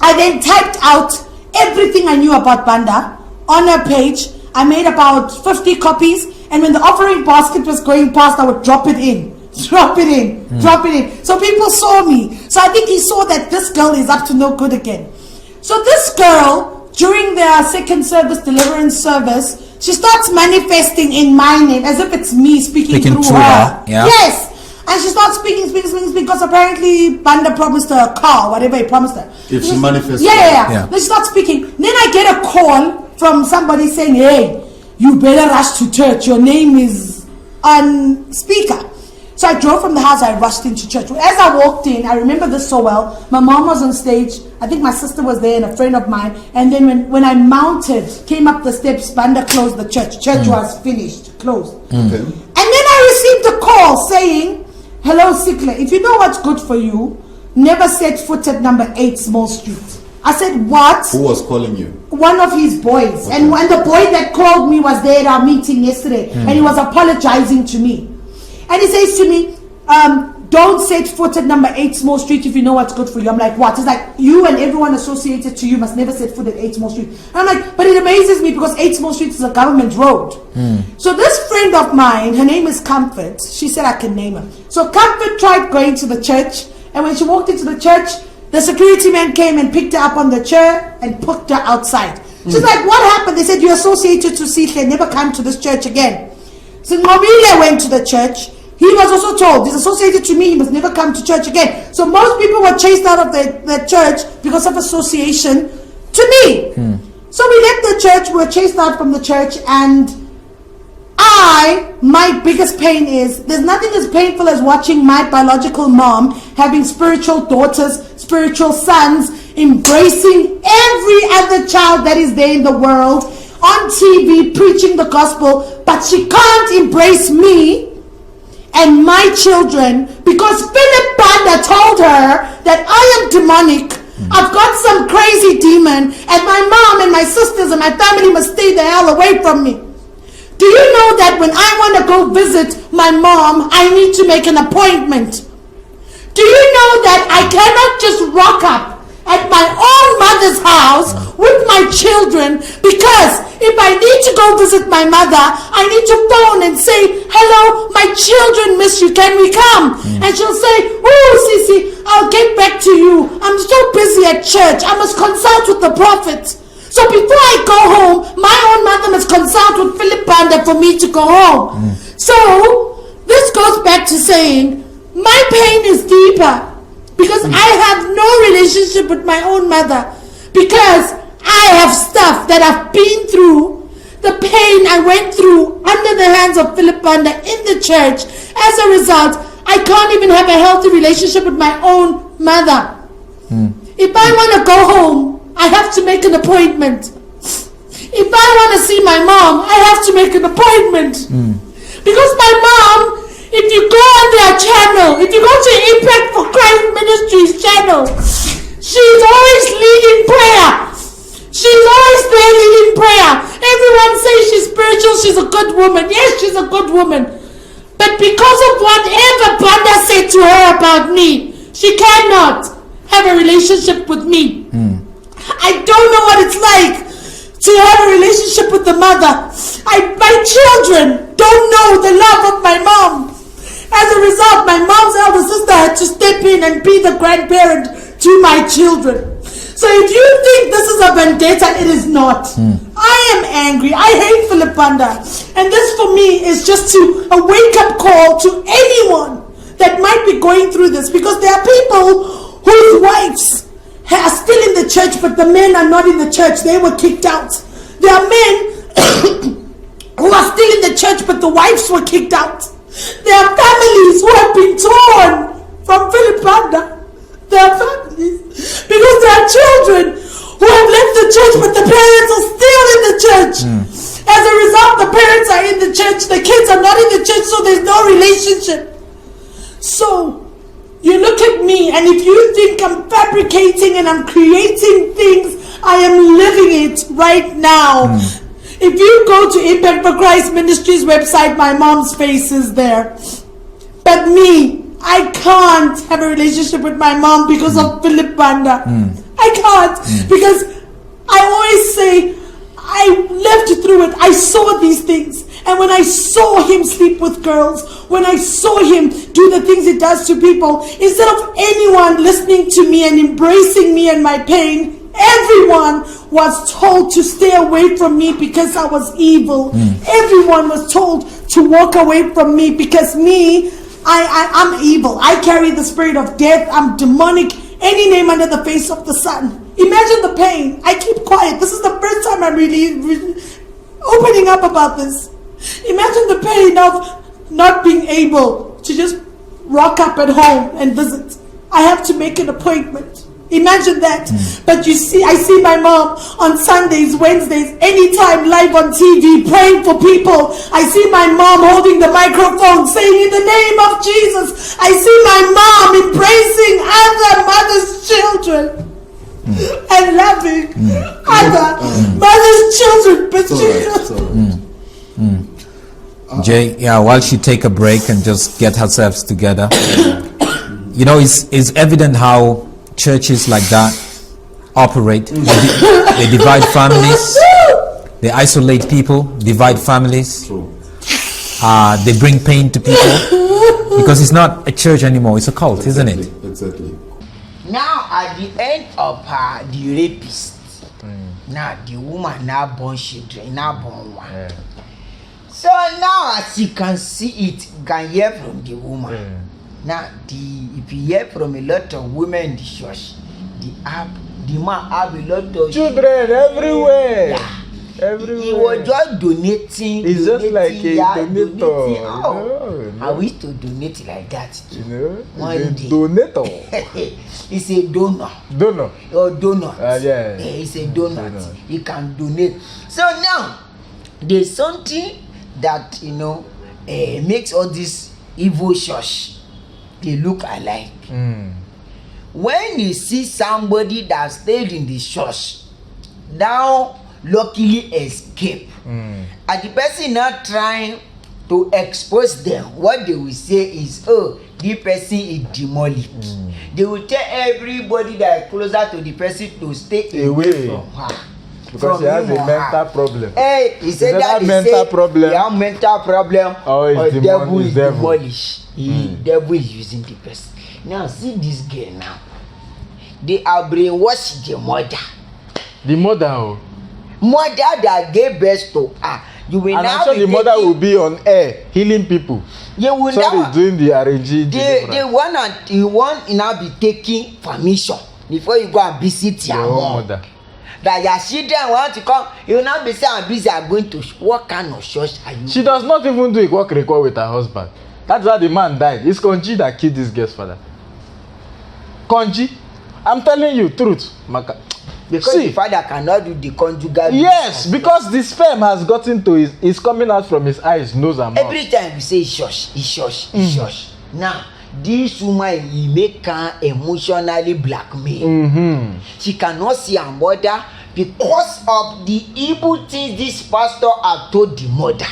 I then typed out everything I knew about Banda on her page. I made about 50 copies, and when the offering basket was going past, I would drop it in. So people saw me. So I think he saw that this girl is up to no good again. So this girl, during their second service, deliverance service, she starts manifesting in my name as if it's me speaking through her. Yeah. Yes. And she starts speaking because apparently Banda promised her a car, whatever he promised her. If she manifests. Yeah. Then she starts speaking. Then I get a call from somebody saying, hey, you better rush to church. Your name is on speaker. So I drove from the house, I rushed into church. As I walked in, I remember this so well. My mom was on stage. I think my sister was there and a friend of mine. And then when I mounted, came up the steps, Banda closed the church. Church was finished, closed. Okay. And then I received a call saying, hello, Sikle, if you know what's good for you, never set foot at number 8 Small Street. I said, what? Who was calling you? One of his boys. Okay. And the boy that called me was there at our meeting yesterday. And he was apologizing to me. And he says to me, don't set foot at number 8 Small Street if you know what's good for you. I'm like, what? He's like, you and everyone associated to you must never set foot at 8 Small Street. And I'm like, but it amazes me because 8 Small Street is a government road. So this friend of mine, her name is Comfort. She said I can name her. So Comfort tried going to the church. And when she walked into the church, the security man came and picked her up on the chair and put her outside. She's like, what happened? They said, you're associated to Sikle, never come to this church again. So Mobile went to the church. He was also told, he's associated to me, he must never come to church again. So most people were chased out of the church because of association to me. So we left the church, we were chased out from the church, and my biggest pain is, there's nothing as painful as watching my biological mom having spiritual daughters, spiritual sons, embracing every other child that is there in the world on TV preaching the gospel, but she can't embrace me and my children because Philip Banda told her that I am demonic. I've got some crazy demon, and my mom and my sisters and my family must stay the hell away from me. Do you know that when I want to go visit my mom, I need to make an appointment? Do you know that I cannot just rock up at my own mother's house with my children, because if I need to go visit my mother, I need to phone and say, hello, my children miss you, can we come? And she'll say, oh, Sisi, I'll get back to you. I'm so busy at church. I must consult with the prophet. So before I go home, my own mother must consult with Philip Banda for me to go home. So this goes back to saying, my pain is deeper because I have no relationship with my own mother, because I have stuff that I've been through, the pain I went through under the hands of Philip Banda in the church. As a result, I can't even have a healthy relationship with my own mother. If I want to go home, I have to make an appointment. If I want to see my mom, I have to make an appointment. Because my mom, if you go on their channel, if you go to Impact for Christ Ministries channel, she's always leading prayer. She's always there leading prayer. Everyone says she's spiritual, she's a good woman. Yes, she's a good woman. But because of whatever Banda said to her about me, she cannot have a relationship with me. I don't know what it's like to have a relationship with the mother. My children don't know the love of my mom. As a result, my mom's elder sister had to step in and be the grandparent to my children. So if you think this is a vendetta, it is not. I am angry. I hate Philip Banda. And this for me is just a wake-up call to anyone that might be going through this. Because there are people whose wives are still in the church, but the men are not in the church. They were kicked out. There are men who are still in the church, but the wives were kicked out. There are families who have been torn from Philip Banda. There are families because there are children who have left the church, but the parents are still in the church. As a result, the parents are in the church, the kids are not in the church, so there's no relationship. So you look at me, and if you think I'm fabricating and I'm creating things, I am living it right now. If you go to Impact for Christ Ministries website, my mom's face is there. But me, I can't have a relationship with my mom because of Philip Banda. I can't, because I always say, I lived through it. I saw these things. And when I saw him sleep with girls, when I saw him do the things he does to people, instead of anyone listening to me and embracing me and my pain, everyone was told to stay away from me because I was evil. Everyone was told to walk away from me because I'm evil. I carry the spirit of death. I'm demonic. Any name under the face of the sun. Imagine the pain. I keep quiet. This is the first time I'm really opening up about this. Imagine the pain of not being able to just rock up at home and visit. I have to make an appointment. Imagine that. But you see, I see my mom on Sundays, Wednesdays, anytime live on TV, praying for people. I see my mom holding the microphone, saying, in the name of Jesus. I see my mom embracing other mothers' children and loving other mothers' children. But Jay, while she take a break and just get herself together, you know, it's evident how churches like that operate. They divide families, they isolate people, divide families. They bring pain to people because it's not a church anymore, it's a cult, isn't it? Exactly. Now at the end of the rapist, now the woman now born children, now born one. So now as you can see it, you can hear from the woman. Now if you hear from a lot of women in the church, the man have a lot of children everywhere. Everywhere. He was just donating. He's just like a donator. Donating. You know. I wish to donate like that. You know, One he's a day. donator. He's a donor. Donor. Or donor. Yeah. He's a donor. He can donate. So now, there's something that makes all this evil church they look alike. When you see somebody that stayed in the church now luckily escape, and the person not trying to expose them, what they will say is, oh, the person is demonic. They will tell everybody that is closer to the person to stay away from her. Because he has a mental problem. Hey, he said that mental problem. He has mental problem. Or devil is devil. demolish. Devil is using the person. Now see this girl now. They are brainwashed the mother. The mother. Mother that gave birth to her. You will and now I'm sure the mother will be on air healing people. You will now doing the arranging. They want now be taking permission before you go and visit your mother. That your children want to come, you will not be saying I'm busy. I'm going to what kind of church are you? She does not even do a work record with her husband. That's why the man died. It's Konji that killed this girl's father. Konji, I'm telling you truth, Maka. Because the father cannot do the conjugal. Yes, because the sperm has gotten to is coming out from his eyes, nose, and mouth. Every time we say shush. Now, this woman he make her emotionally blackmail. She cannot see her mother because of the evil things this pastor have told the mother.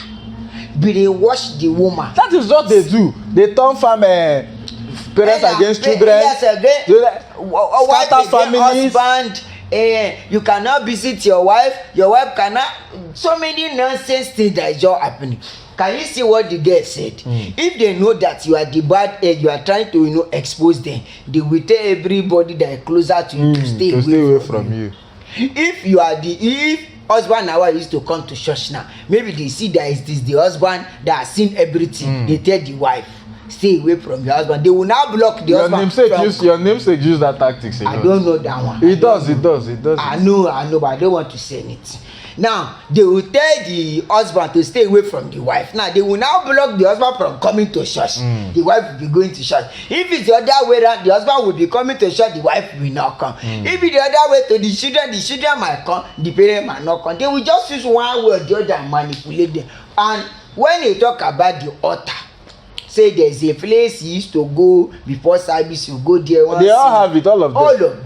Brainwash the woman. That is what they do. They turn from parents against children. Yes, again. Scatter families. Husband. You cannot visit your wife cannot, so many nonsense things that is just happening. Can you see what the girl said? If they know that you are the bad egg, you are trying to expose them, they will tell everybody that is closer to you to stay away from you. If you are if husband and wife used to come to church now, maybe they see that is this the husband that has seen everything, they tell the wife, stay away from your husband. They will now block the husband. Your namesake use that tactics. I don't know that one. It does. I know, but I don't want to say anything. Now they will tell the husband to stay away from the wife. Now they will now block the husband from coming to church. The wife will be going to church. If it's the other way around, the husband will be coming to church, the wife will not come. If it's the other way to the children might come, the parent might not come. They will just use one way or the other and manipulate them. And when they talk about the altar, say there's a place he used to go before service, you go there once. They all have it, all of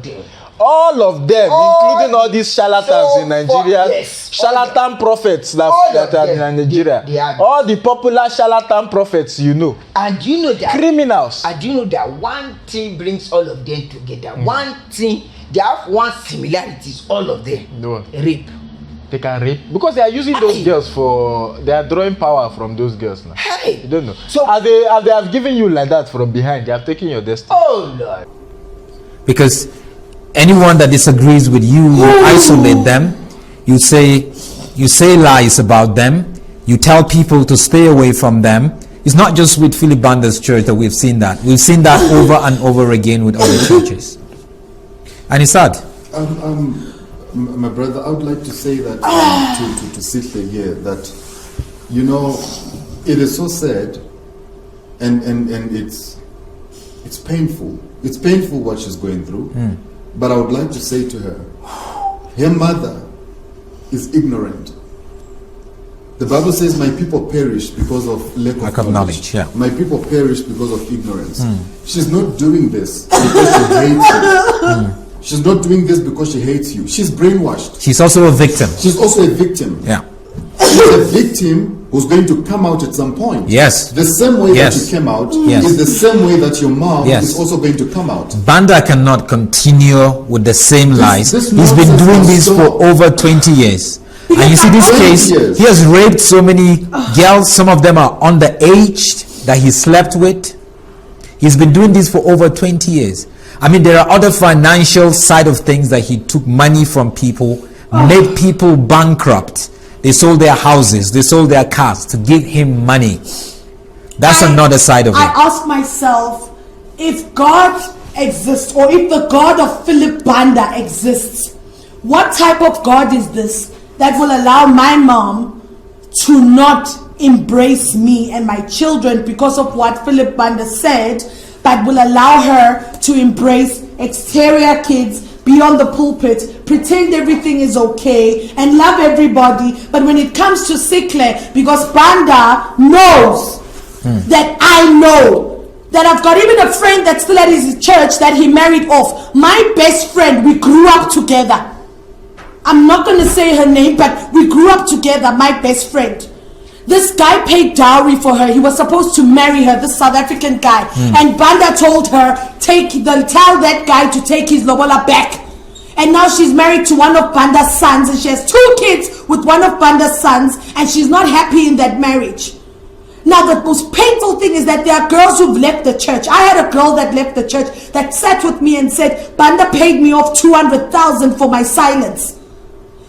them. All of them, including all these charlatans in Nigeria, charlatan prophets that are in Nigeria, all the popular charlatan prophets, And you know that criminals. And you know that one thing brings all of them together. One thing, they have one similarities, all of them. No. Rape. They can rape because they are using those girls they are drawing power from those girls now. You don't know. So as they have given you like that from behind, they have taken your destiny. Oh Lord. Because anyone that disagrees with you, you isolate them, you say lies about them, you tell people to stay away from them. It's not just with Philip Banda's church that we've seen that. We've seen that over and over again with other churches. And it's sad. My brother, I would like to say that to Sitle here that it is so sad and it's painful. It's painful what she's going through. But I would like to say to her mother is ignorant. The Bible says, my people perish because of lack of knowledge. Yeah. My people perish because of ignorance. She's not doing this because she hates you. She's not doing this because she hates you. She's brainwashed. She's also a victim. She's also a victim. Yeah. She's a victim who's going to come out at some point. Yes. The same way that you came out is the same way that your mom is also going to come out. Banda cannot continue with the same lies. He's been doing this for over 20 years. And you see this case, he has raped so many girls. Some of them are underage that he slept with. He's been doing this for over 20 years. I mean, there are other financial side of things that he took money from people, made people bankrupt. They sold their houses, they sold their cars to give him money. That's another side of it. I ask myself, if God exists, or if the God of Philip Banda exists, what type of God is this that will allow my mom to not embrace me and my children because of what Philip Banda said, but will allow her to embrace exterior kids, be on the pulpit, pretend everything is okay, and love everybody. But when it comes to Sikle, because Banda knows that I know, that I've got even a friend that's still at his church that he married off. My best friend, we grew up together. I'm not going to say her name, but we grew up together, my best friend. This guy paid dowry for her. He was supposed to marry her, this South African guy. And Banda told her, tell that guy to take his lobola back. And now she's married to one of Banda's sons, and she has 2 kids with one of Banda's sons, and she's not happy in that marriage. Now the most painful thing is that there are girls who've left the church. I had a girl that left the church that sat with me and said, Banda paid me off 200,000 for my silence.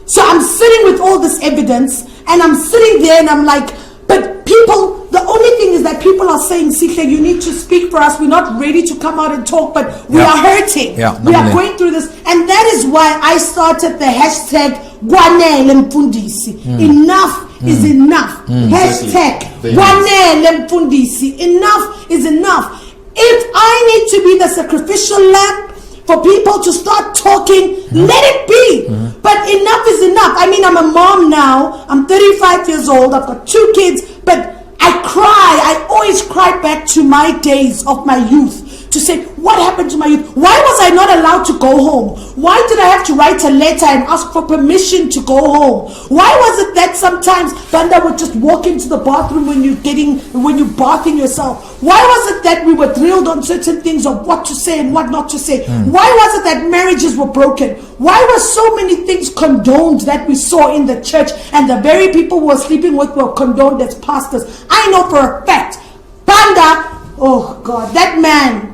So I'm sitting with all this evidence, and I'm sitting there and I'm like, but people, the only thing is that people are saying, Sikle, you need to speak for us. We're not ready to come out and talk, but we are hurting. We are going through this. And that is why I started the hashtag Gwanele Mfundisi. Enough is enough. Hashtag Gwanele Mfundisi. Enough is enough. If I need to be the sacrificial lamb for people to start talking, let it be. But enough is enough. I mean, I'm a mom now. I'm 35 years old. I've got 2 kids. But I cry. I always cry back to my days of my youth to say, what happened to my youth? Why was I not allowed to go home? Why did I have to write a letter and ask for permission to go home? Why was it that sometimes Banda would just walk into the bathroom when you're bathing yourself? Why was it that we were drilled on certain things of what to say and what not to say? Why was it that marriages were broken? Why were so many things condoned that we saw in the church, and the very people who were sleeping with were condoned as pastors? I know for a fact, Banda, oh God, that man,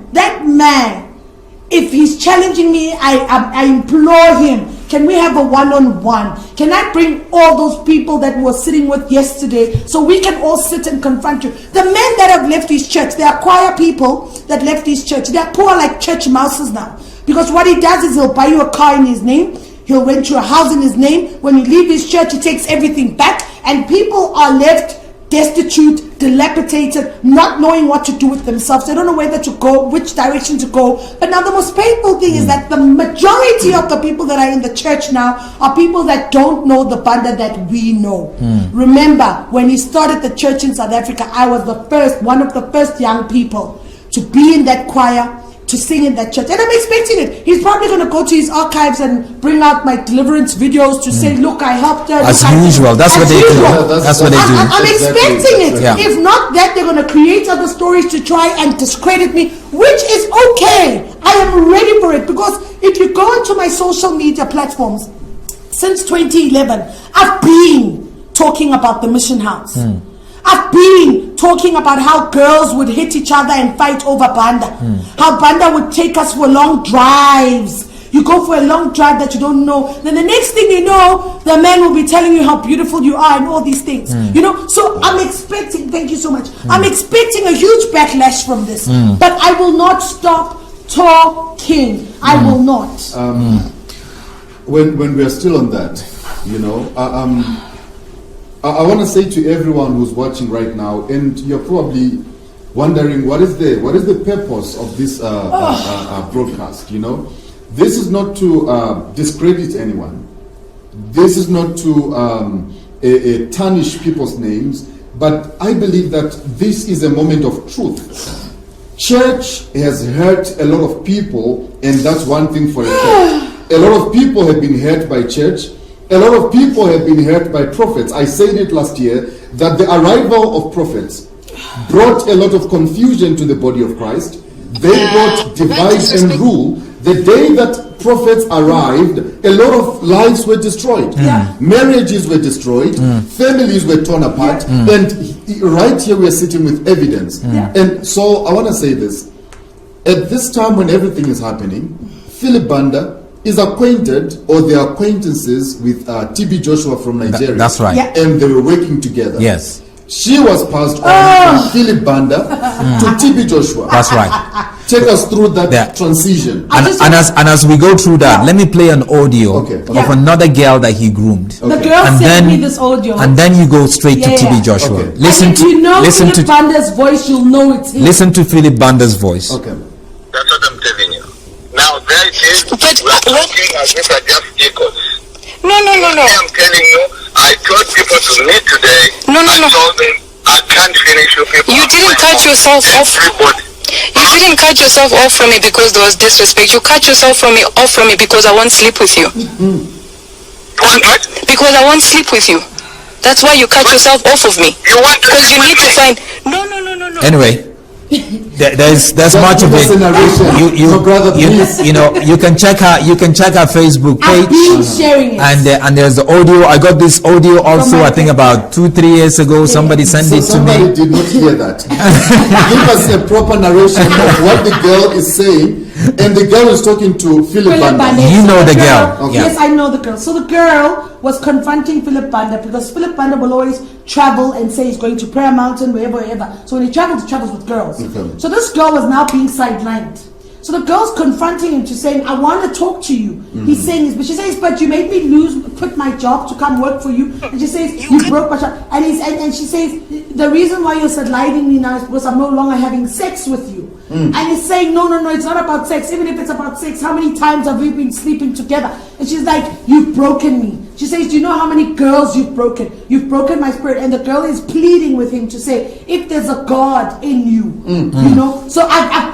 if he's challenging me, I implore him, can we have a one-on-one? Can I bring all those people that we were sitting with yesterday so we can all sit and confront you? The men that have left his church, they are choir people that left his church. They are poor like church mouses now. Because what he does is he'll buy you a car in his name. He'll rent you a house in his name. When you leave his church, he takes everything back. And people are left destitute, dilapidated, not knowing what to do with themselves. They don't know whether to go, which direction to go. But now the most painful thing is that the majority of the people that are in the church now are people that don't know the Banda that we know. Remember, when he started the church in South Africa, I was one of the first young people to be in that choir, to sing in that church. And I'm expecting it. He's probably going to go to his archives and bring out my deliverance videos to say, look, I helped her. As usual. That's what they do. That's what they do. I'm expecting it. Yeah. If not that, they're going to create other stories to try and discredit me, which is okay. I am ready for it, because if you go into my social media platforms, since 2011, I've been talking about the mission house. I've been talking about how girls would hit each other and fight over Banda. How Banda would take us for long drives. You go for a long drive that you don't know. Then the next thing you know, the man will be telling you how beautiful you are and all these things. You know, so I'm expecting, thank you so much. I'm expecting a huge backlash from this. But I will not stop talking. I will not. When we are still on that, you know, I want to say to everyone who's watching right now, and you're probably wondering what is the purpose of this broadcast. You know, this is not to discredit anyone. This is not to tarnish people's names. But I believe that this is a moment of truth. Church has hurt a lot of people, and that's one thing for a fact. A lot of people have been hurt by church. A lot of people have been hurt by prophets. I said it last year that the arrival of prophets brought a lot of confusion to the body of Christ. They brought divide and rule. The day that prophets arrived, a lot of lives were destroyed. Marriages were destroyed. Families were torn apart. And right here we are sitting with evidence. And so I want to say this. At this time when everything is happening, Philip Banda is acquainted, or they are acquaintances with TB Joshua from Nigeria. That's right. And they were working together. Yes. She was passed on from Philip Banda to TB Joshua. That's right. Take us through that transition. And as we go through that, let me play an audio of another girl that he groomed. The girl sent me this audio. And then you go straight to TB Joshua. Okay. Listen to Philip Banda's voice, you'll know it's him. Listen to Philip Banda's voice. Okay. That's what I'm telling you. Now there it is. We are talking as if I just equals. No. I'm telling you, I told people to meet today. No. I told them I can't finish you people. You didn't cut yourself off. Everybody. You didn't cut yourself off from me because there was disrespect. You cut yourself off from me because I won't sleep with you. Want what? Because I won't sleep with you. That's why you cut yourself off of me. You want to Because you sleep need with to me? find. No. Anyway, there's much of it. You can check her Facebook page. I've been sharing it. And there's the audio. I got this audio also. I think about 2-3 years ago. Somebody sent it to somebody me. did not hear that. Give us a proper narration of what the girl is saying, and the girl is talking to Philip Banda. You know the girl. Okay. Yes, I know the girl. So the girl was confronting Philip Banda because Philip Banda will always travel and say he's going to Prayer Mountain, wherever. So when he travels with girls. Okay. So this girl was now being sidelined. So the girl's confronting him to saying, I want to talk to you. He's saying this, but she says, but you made me quit my job to come work for you. And she says, you broke my job. And she says, the reason why you're sidelining me now is because I'm no longer having sex with you. And he's saying, no, it's not about sex. Even if it's about sex, how many times have we been sleeping together? And she's like, you've broken me. She says, do you know how many girls you've broken? You've broken my spirit. And the girl is pleading with him to say, if there's a God in you, you know. So I've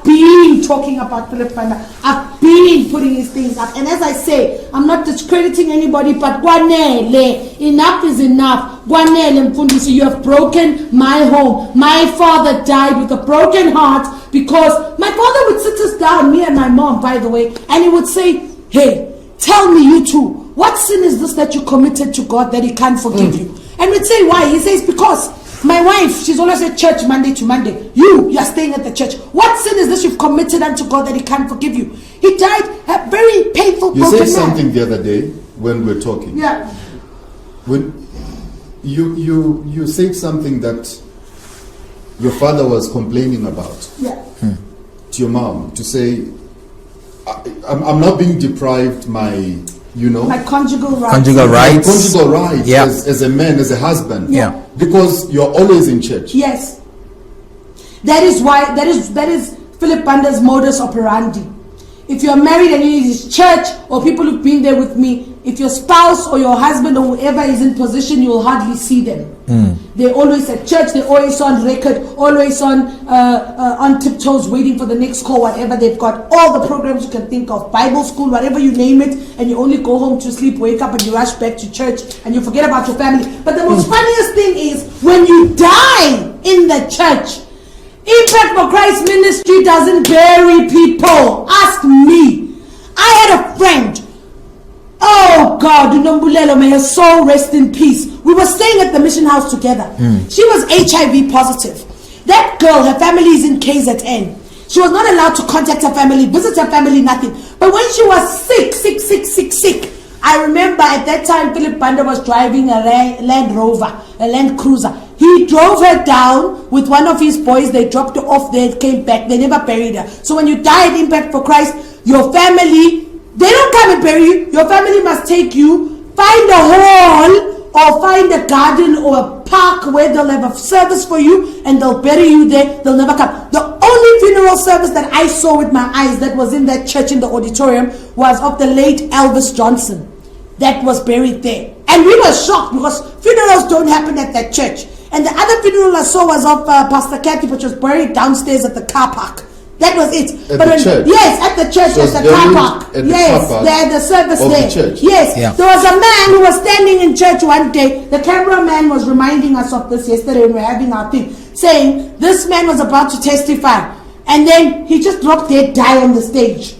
been talking about Philip Banda. I've been putting his things up. And as I say, I'm not discrediting anybody, but Gwanele, enough is enough. Gwanele Mfundisi, you have broken my home. My father died with a broken heart because my father would sit us down, me and my mom, by the way, and he would say, hey, tell me, you two, what sin is this that you committed to God that he can't forgive you? And we'd say, why? He says, because my wife, she's always at church Monday to Monday. You're staying at the church. What sin is this you've committed unto God that he can't forgive you? He died a very painful, You broken said man. something the other day when we were talking. Yeah. When you said something that your father was complaining about to your mom, to say, I'm not being deprived my conjugal rights. Conjugal rights. Conjugal rights Yeah. as a man, as a husband. Yeah. Because you're always in church. Yes. That is why that is Philip Banda's modus operandi. If you're married and you're in his church, or people who've been there with me, if your spouse or your husband or whoever is in position, you'll hardly see them. They're always at church, they're always on record, always on tiptoes, waiting for the next call, whatever they've got. All the programs you can think of, Bible school, whatever you name it, and you only go home to sleep, wake up and you rush back to church and you forget about your family. But the most funniest thing is when you die in the church, Impact for Christ Ministry doesn't bury people. Ask me. I had a friend. Oh God, Unombulelo, may her soul rest in peace. We were staying at the mission house together. She was HIV positive. That girl, her family is in KZN. She was not allowed to contact her family, visit her family, nothing. But when she was sick, I remember at that time Philip Banda was driving a Land Rover, a Land Cruiser. He drove her down with one of his boys. They dropped her off there, came back. They never buried her. So when you die at Impact for Christ, your family, they don't come and bury you. Your family must take you, find a hall or find a garden or a park where they'll have a service for you and they'll bury you there. They'll never come. The only funeral service that I saw with my eyes that was in that church in the auditorium was of the late Elvis Johnson. That was buried there. And we were shocked because funerals don't happen at that church. And the other funeral I saw was of Pastor Kathy, which was buried downstairs at the car park. That was it. Church? Yes, at the church, So at the car park. at the Yes, car park they had the service of the there. church? Yes, Yeah. there was a man who was standing in church one day. The cameraman was reminding us of this yesterday when we were having our thing, saying this man was about to testify. And then he just dropped dead, die on the stage.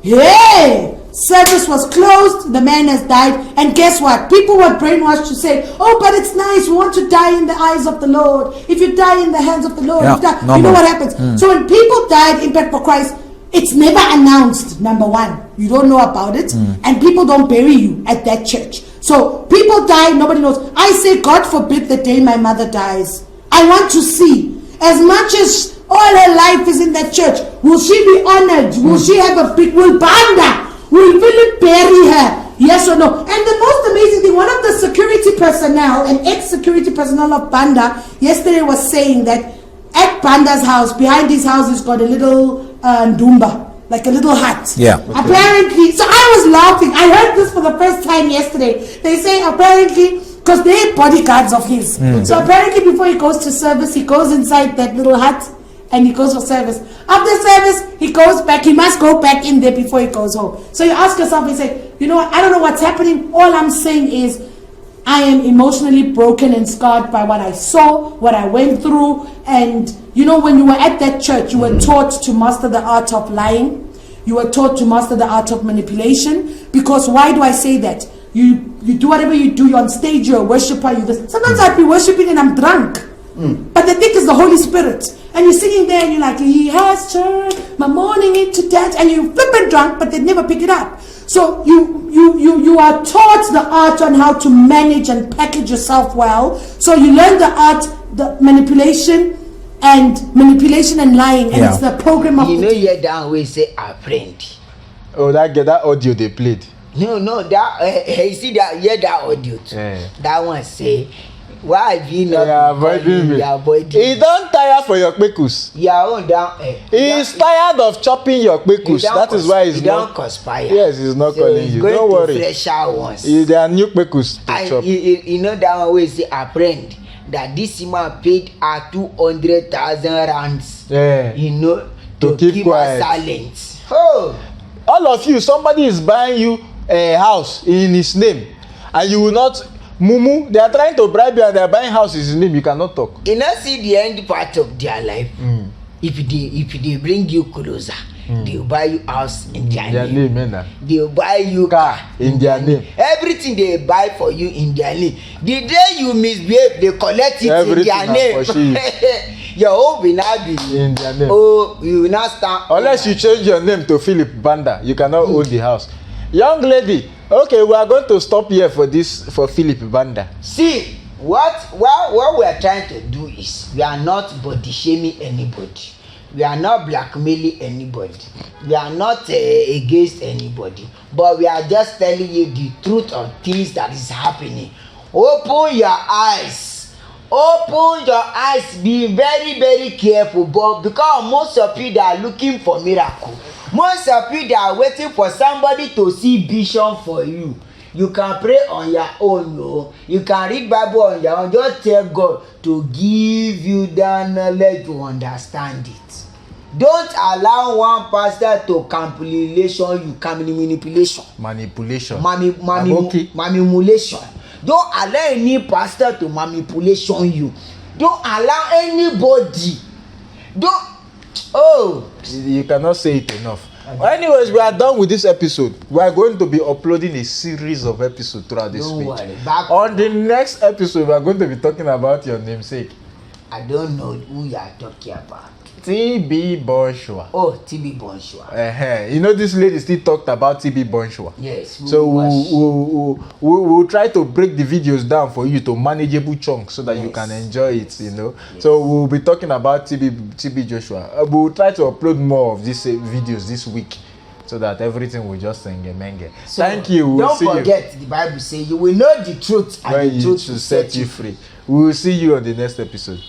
Hey! Service was closed, the man has died, and guess what? People were brainwashed to say, oh, but it's nice, we want to die in the eyes of the Lord. If you die in the hands of the Lord, you know what happens. So when people died Impact for Christ, it's never announced, number one. You don't know about it, and people don't bury you at that church. So people die, nobody knows. I say, God forbid the day my mother dies. I want to see, as much as all her life is in that church, will she be honored? Will she have a big, will Banda, will Philip bury her? Yes or no? And the most amazing thing, one of the security personnel, an ex-security personnel of Banda, yesterday was saying that at Banda's house, behind his house, he's got a little ndumba, like a little hut. Yeah. Okay. Apparently, so I was laughing. I heard this for the first time yesterday. They say apparently, because they're bodyguards of his. So apparently before he goes to service, he goes inside that little hut and he goes for service. After service, he goes back. He must go back in there before he goes home. So you ask yourself, you say, you know what, I don't know what's happening. All I'm saying is, I am emotionally broken and scarred by what I saw, what I went through. And you know, when you were at that church, you were taught to master the art of lying. You were taught to master the art of manipulation. Because why do I say that? You do whatever you do. You're on stage, you're a worshiper. Sometimes I'd be worshiping and I'm drunk. But the thing is the Holy Spirit. And you're singing there and you're like, He has turned my morning into dance. And you flipping drunk, but they never pick it up. So you are taught the art on how to manage and package yourself well. So you learn the art, the manipulation and lying. And it's the program of... You know, you're down we say, our friend. Oh, that audio they played. No, that you see that, yeah, that audio too. Yeah. That one say, why have you not avoiding me? He don't tire for your kpekus. Yeah, on down. He is tired of chopping your kpekus. That is why he's not. Don't conspire. Yes, he's not calling you. Don't worry. Fresher ones. There are new kpekus to chop. You know that one way say a friend that this man paid her 200,000 rands. Yeah. You know to keep quiet. Her silent. Oh. All of you, somebody is buying you a house in his name, and you will not. Mumu, they are trying to bribe you and they are buying houses in name. You cannot talk. You not see the end part of their life. If they bring you closer, they'll buy you house in their name. They'll buy you car in their name. Everything they buy for you in their name. The day you misbehave, they collect it everything in their name. Your home will not be in their name. Oh, you will not stand. Unless you change your name to Philip Banda, you cannot own the house. Young lady, okay, we are going to stop here for Philip Banda. See, what we are trying to do is, we are not body shaming anybody. We are not blackmailing anybody. We are not against anybody. But we are just telling you the truth of things that is happening. Open your eyes. Open your eyes. Be very, very careful. But because most of you that are looking for miracle, most of you that are waiting for somebody to see vision for you, you can pray on your own. No? You can read Bible on your own. Just tell God to give you the knowledge to understand it. Don't allow one pastor to manipulation. Manipulation. Don't allow any pastor to manipulation you. Don't allow anybody. You cannot say it enough. Anyways, we are done with this episode. We are going to be uploading a series of episodes throughout this week. On the next episode, we are going to be talking about your namesake. I don't know who you are talking about. TB Bonshua. Oh, TB Bonshua. You know, this lady still talked about TB Bonshua. Yes. So we'll try to break the videos down for you to manageable chunks so that you can enjoy it, you know. Yes. So we'll be talking about TB Joshua. We'll try to upload more of these videos this week so that everything will just menge. So thank you. Don't forget, the Bible says you will know the truth and the truth will set you free. We will see you on the next episode.